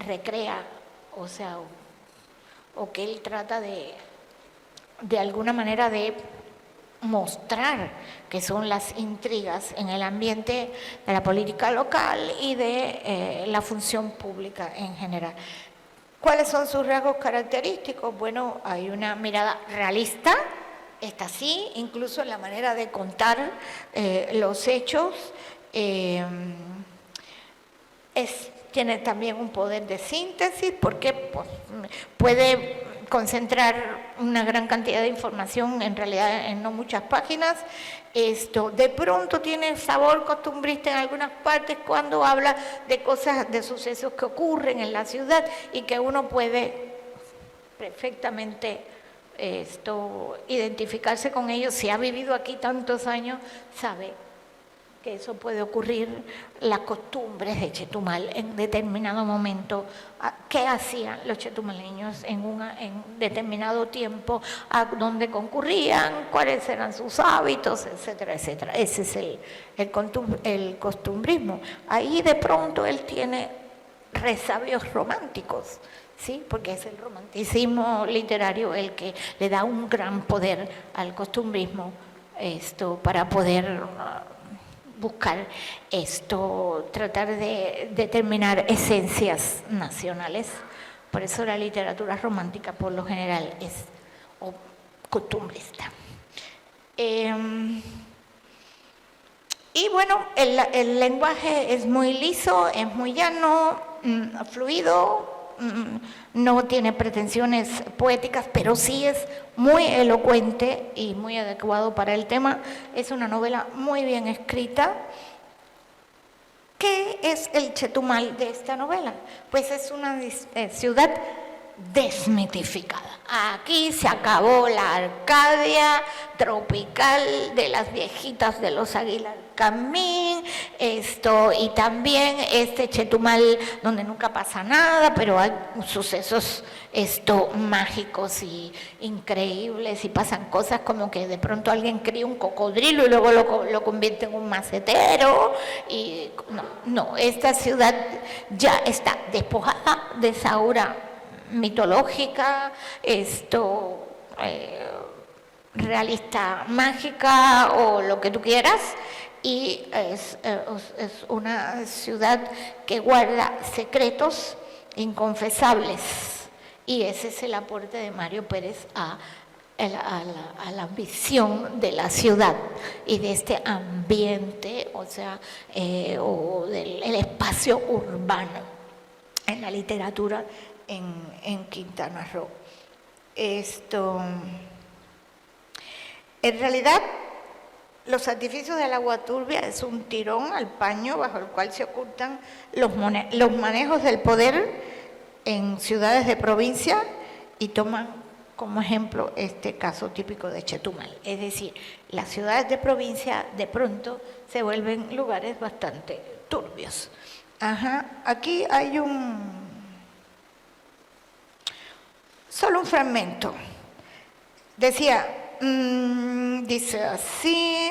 recrea, o sea, o que él trata de alguna manera de mostrar que son las intrigas en el ambiente de la política local y de la función pública en general. ¿Cuáles son sus rasgos característicos? Bueno, hay una mirada realista, está así, incluso en la manera de contar los hechos. Tiene también un poder de síntesis porque pues, puede concentrar una gran cantidad de información, en realidad en no muchas páginas. De pronto tiene sabor costumbrista en algunas partes cuando habla de cosas, de sucesos que ocurren en la ciudad y que uno puede perfectamente identificarse con ellos. Si ha vivido aquí tantos años, sabe que eso puede ocurrir, las costumbres de Chetumal en determinado momento, qué hacían los chetumaleños en determinado tiempo, a dónde concurrían, cuáles eran sus hábitos, etcétera, etcétera. Ese es el costumbrismo. Ahí de pronto él tiene resabios románticos, ¿sí? Porque es el romanticismo literario el que le da un gran poder al costumbrismo, para poder buscar tratar de determinar esencias nacionales. Por eso la literatura romántica por lo general es costumbrista. Y bueno, el lenguaje es muy liso, es muy llano, fluido, no tiene pretensiones poéticas, pero sí es muy elocuente y muy adecuado para el tema. Es una novela muy bien escrita. ¿Qué es el Chetumal de esta novela? Pues es una ciudad desmitificada. Aquí se acabó la Arcadia tropical de las viejitas de los Aguilar Camín, y también este Chetumal donde nunca pasa nada, pero hay sucesos mágicos y increíbles, y pasan cosas como que de pronto alguien cría un cocodrilo y luego lo convierte en un macetero, y no, esta ciudad ya está despojada de esa aura mitológica, realista, mágica o lo que tú quieras, y es una ciudad que guarda secretos inconfesables, y ese es el aporte de Mario Pérez a la visión de la ciudad y de este ambiente, o del espacio urbano en la literatura en Quintana Roo. En realidad, los artificios del agua turbia es un tirón al paño bajo el cual se ocultan los manejos del poder en ciudades de provincia, y toman como ejemplo este caso típico de Chetumal. Es decir, las ciudades de provincia de pronto se vuelven lugares bastante turbios. Aquí hay solo un fragmento. Dice así: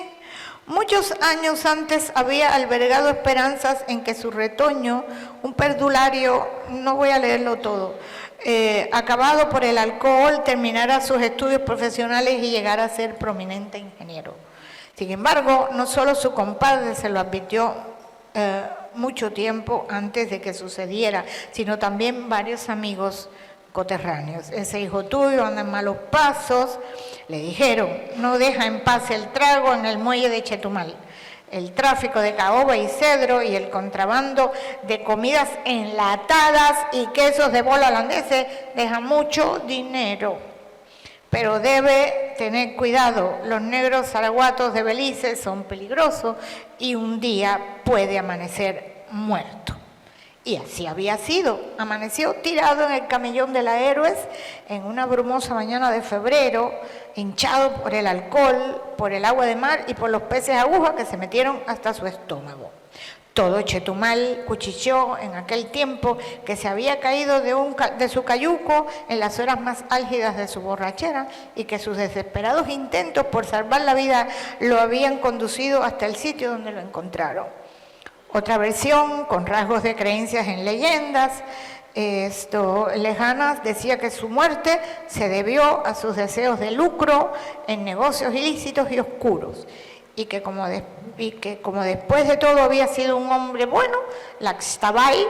muchos años antes había albergado esperanzas en que su retoño, un perdulario, no voy a leerlo todo, acabado por el alcohol, terminara sus estudios profesionales y llegara a ser prominente ingeniero. Sin embargo, no solo su compadre se lo advirtió mucho tiempo antes de que sucediera, sino también varios amigos coterráneos. Ese hijo tuyo anda en malos pasos, le dijeron, no deja en paz el trago en el muelle de Chetumal, el tráfico de caoba y cedro y el contrabando de comidas enlatadas y quesos de bola holandeses deja mucho dinero. Pero debe tener cuidado, los negros zaraguatos de Belice son peligrosos y un día puede amanecer muerto. Y así había sido. Amaneció tirado en el camellón de la Héroes en una brumosa mañana de febrero, hinchado por el alcohol, por el agua de mar y por los peces aguja que se metieron hasta su estómago. Todo Chetumal cuchicheó en aquel tiempo que se había caído de su cayuco en las horas más álgidas de su borrachera, y que sus desesperados intentos por salvar la vida lo habían conducido hasta el sitio donde lo encontraron. Otra versión, con rasgos de creencias en leyendas lejanas, decía que su muerte se debió a sus deseos de lucro en negocios ilícitos y oscuros, y que como después de todo había sido un hombre bueno, Laxtabay,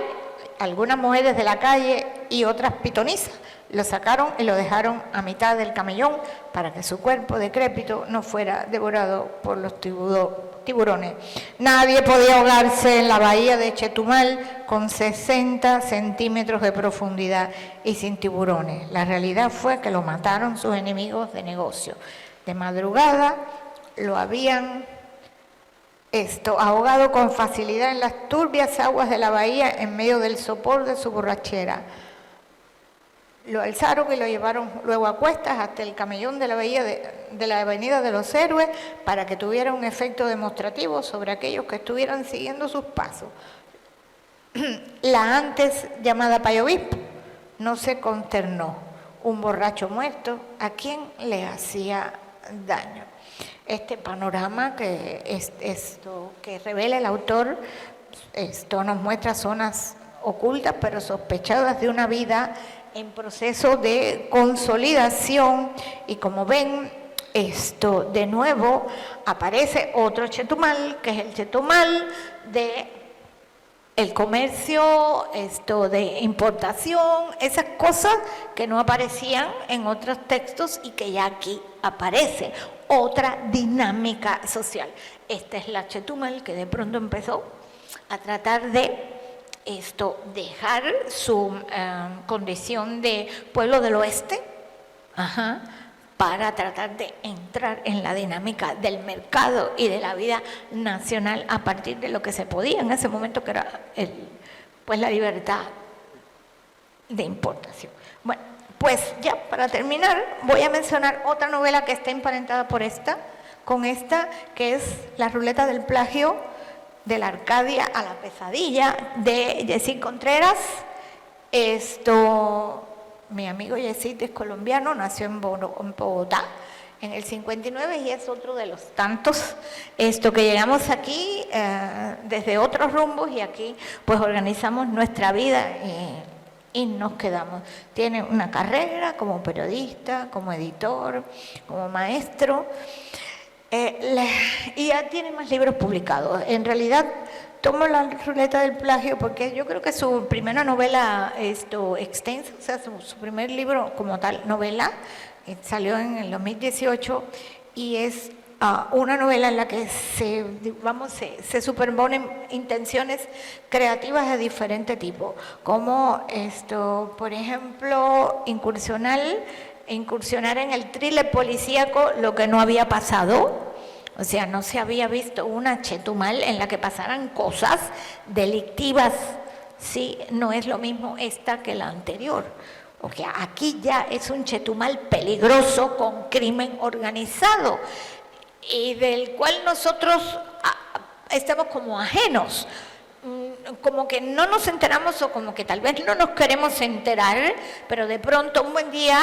algunas mujeres de la calle y otras pitonizas lo sacaron y lo dejaron a mitad del camellón para que su cuerpo decrépito no fuera devorado por los tiburones. Nadie podía ahogarse en la bahía de Chetumal con 60 centímetros de profundidad y sin tiburones. La realidad fue que lo mataron sus enemigos de negocio. De madrugada lo habían ahogado con facilidad en las turbias aguas de la bahía en medio del sopor de su borrachera. Lo alzaron y lo llevaron luego a cuestas hasta el camellón de la bahía de la Avenida de los Héroes para que tuviera un efecto demostrativo sobre aquellos que estuvieran siguiendo sus pasos. La antes llamada Payobispo no se consternó. Un borracho muerto, ¿a quién le hacía daño? Este panorama que revela el autor nos muestra zonas ocultas pero sospechadas de una vida en proceso de consolidación, y como ven, de nuevo aparece otro Chetumal, que es el Chetumal de el comercio, de importación, esas cosas que no aparecían en otros textos y que ya aquí aparece, otra dinámica social. Esta es la Chetumal que de pronto empezó a tratar de dejar su condición de pueblo del oeste, para tratar de entrar en la dinámica del mercado y de la vida nacional a partir de lo que se podía en ese momento, que era la libertad de importación. Bueno, pues ya para terminar voy a mencionar otra novela que está emparentada con esta, que es La ruleta del plagio, de la Arcadia a la pesadilla, de Yesid Contreras. Mi amigo Yesid es colombiano, nació en Bogotá en el 59 y es otro de los tantos que llegamos aquí desde otros rumbos y aquí pues organizamos nuestra vida y nos quedamos. Tiene una carrera como periodista, como editor, como maestro, y ya tiene más libros publicados. En realidad tomo La ruleta del plagio porque yo creo que su primera novela extensa, o sea, su primer libro como tal, novela, salió en el 2018 y es una novela en la que se superponen intenciones creativas de diferente tipo, como por ejemplo, incursionar en el thriller policíaco, lo que no había pasado. O sea, no se había visto una Chetumal en la que pasaran cosas delictivas, ¿sí? No es lo mismo esta que la anterior. O sea, aquí ya es un Chetumal peligroso con crimen organizado y del cual nosotros estamos como ajenos, como que no nos enteramos o como que tal vez no nos queremos enterar, pero de pronto un buen día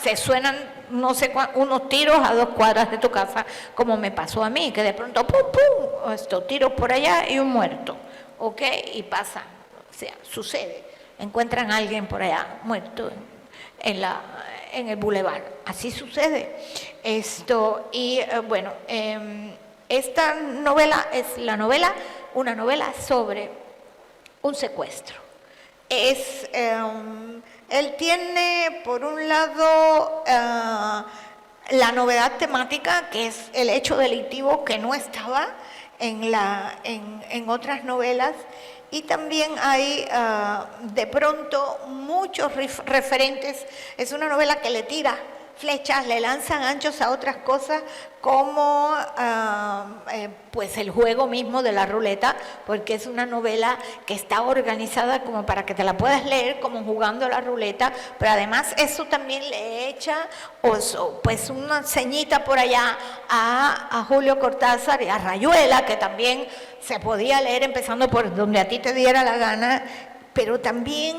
se suenan no sé unos tiros a 2 cuadras de tu casa, como me pasó a mí, que de pronto pum pum, tiros por allá y un muerto, ¿ok? Y pasa, o sea, sucede, encuentran a alguien por allá muerto en el bulevar, así sucede. Bueno, esta novela es una novela sobre un secuestro. Él tiene, por un lado, la novedad temática, que es el hecho delictivo que no estaba en otras novelas, y también hay de pronto muchos referentes. Es una novela que le tira flechas, le lanzan anchos a otras cosas como pues el juego mismo de la ruleta, porque es una novela que está organizada como para que te la puedas leer como jugando a la ruleta, pero además eso también le echa pues una ceñita por allá a Julio Cortázar y a Rayuela, que también se podía leer empezando por donde a ti te diera la gana, pero también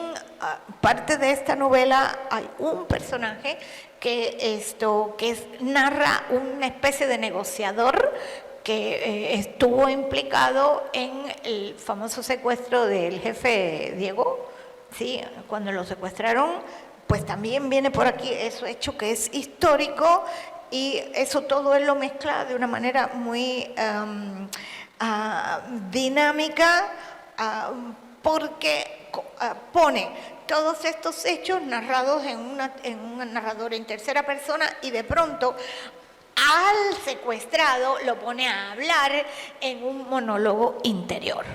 parte de esta novela hay un personaje que narra una especie de negociador que estuvo implicado en el famoso secuestro del jefe Diego, ¿sí? Cuando lo secuestraron, pues también viene por aquí eso hecho que es histórico, y eso todo él lo mezcla de una manera muy dinámica, porque pone todos estos hechos narrados en un narrador en tercera persona, y de pronto al secuestrado lo pone a hablar en un monólogo interior.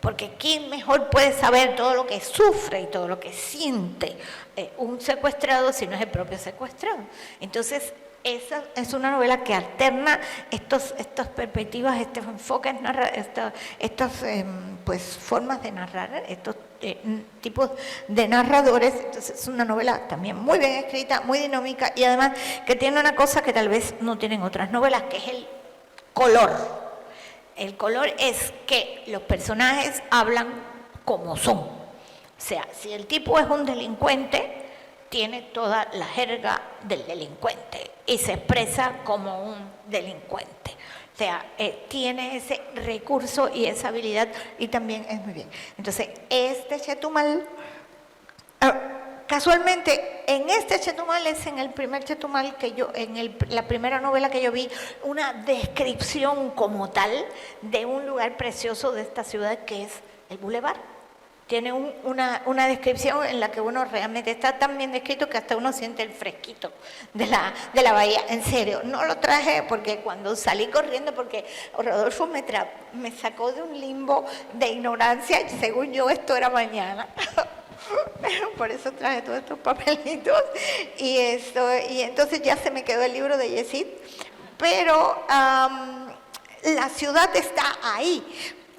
Porque ¿quién mejor puede saber todo lo que sufre y todo lo que siente un secuestrado si no es el propio secuestrado? Entonces, esa es una novela que alterna estas perspectivas, estos enfoques, estas pues, formas de narrar, estos tipos de narradores. Entonces es una novela también muy bien escrita, muy dinámica, y además que tiene una cosa que tal vez no tienen otras novelas, que es el color. El color es que los personajes hablan como son. O sea, si el tipo es un delincuente, tiene toda la jerga del delincuente y se expresa como un delincuente. O sea, tiene ese recurso y esa habilidad, y también es muy bien. Entonces, este Chetumal, casualmente, en este Chetumal es en el primer Chetumal que yo, la primera novela que yo vi, una descripción como tal de un lugar precioso de esta ciudad que es el Boulevard. Tiene una descripción en la que uno realmente está tan bien descrito que hasta uno siente el fresquito de la bahía. En serio, no lo traje porque cuando salí corriendo, porque Rodolfo me sacó de un limbo de ignorancia, y según yo esto era mañana. Por eso traje todos estos papelitos, y entonces ya se me quedó el libro de Yesid, pero la ciudad está ahí.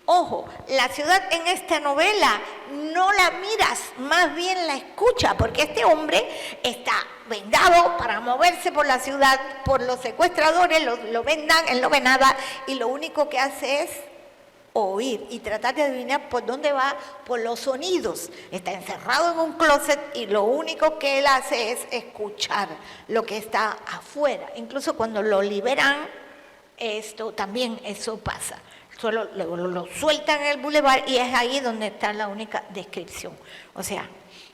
Ojo, la ciudad en esta novela no la miras, más bien la escucha, porque este hombre está vendado para moverse por la ciudad, por los secuestradores, lo vendan, él no ve nada, y lo único que hace es oír y tratar de adivinar por dónde va, por los sonidos. Está encerrado en un closet y lo único que él hace es escuchar lo que está afuera. Incluso cuando lo liberan, también eso pasa. Solo lo sueltan en el bulevar y es ahí donde está la única descripción, o sea,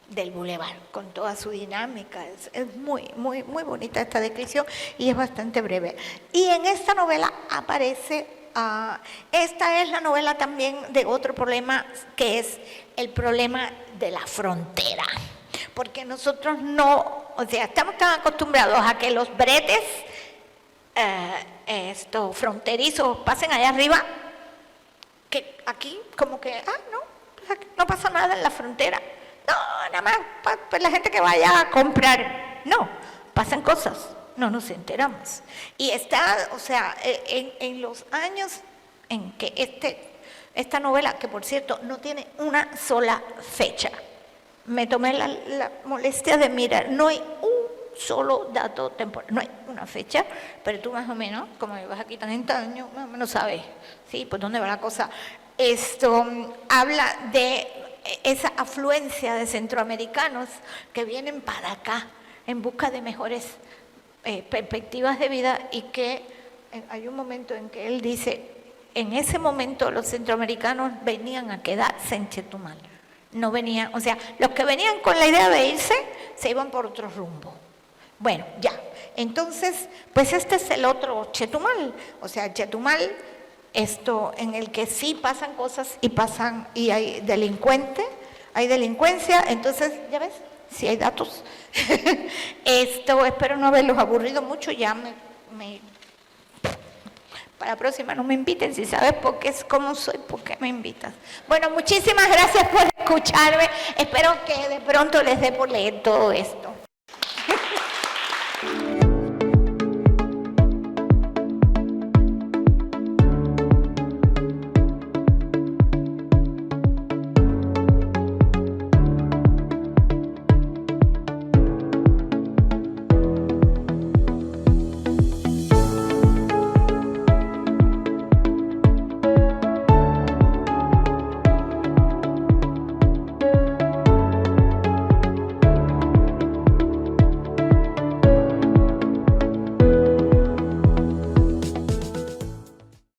del bulevar, con toda su dinámica. Es muy, muy, muy bonita esta descripción y es bastante breve. Y en esta novela aparece, esta es la novela también de otro problema, que es el problema de la frontera. Porque nosotros no, o sea, estamos tan acostumbrados a que los bretes fronterizos pasen allá arriba, que aquí como que, no pasa nada en la frontera. No, nada más pues la gente que vaya a comprar. No, pasan cosas, no nos enteramos. Y está, o sea, en los años en que esta novela, que por cierto no tiene una sola fecha, me tomé la molestia de mirar, no hay un solo dato temporal, no hay una fecha, pero tú más o menos, como llevas aquí tantos años, más o menos sabes, ¿sí? Pues dónde va la cosa. Esto habla de esa afluencia de centroamericanos que vienen para acá en busca de mejores perspectivas de vida, y que hay un momento en que él dice, en ese momento los centroamericanos venían a quedarse en Chetumal, no venían, o sea, los que venían con la idea de irse se iban por otro rumbo. Bueno, ya, entonces, pues este es el otro Chetumal, o sea, Chetumal, en el que sí pasan cosas y hay delincuencia, entonces, ya ves, sí hay datos. Espero no haberlos aburrido mucho, ya para la próxima no me inviten, si sabes por qué es como soy, ¿por qué me invitas? Bueno, muchísimas gracias por escucharme, espero que de pronto les dé por leer todo esto.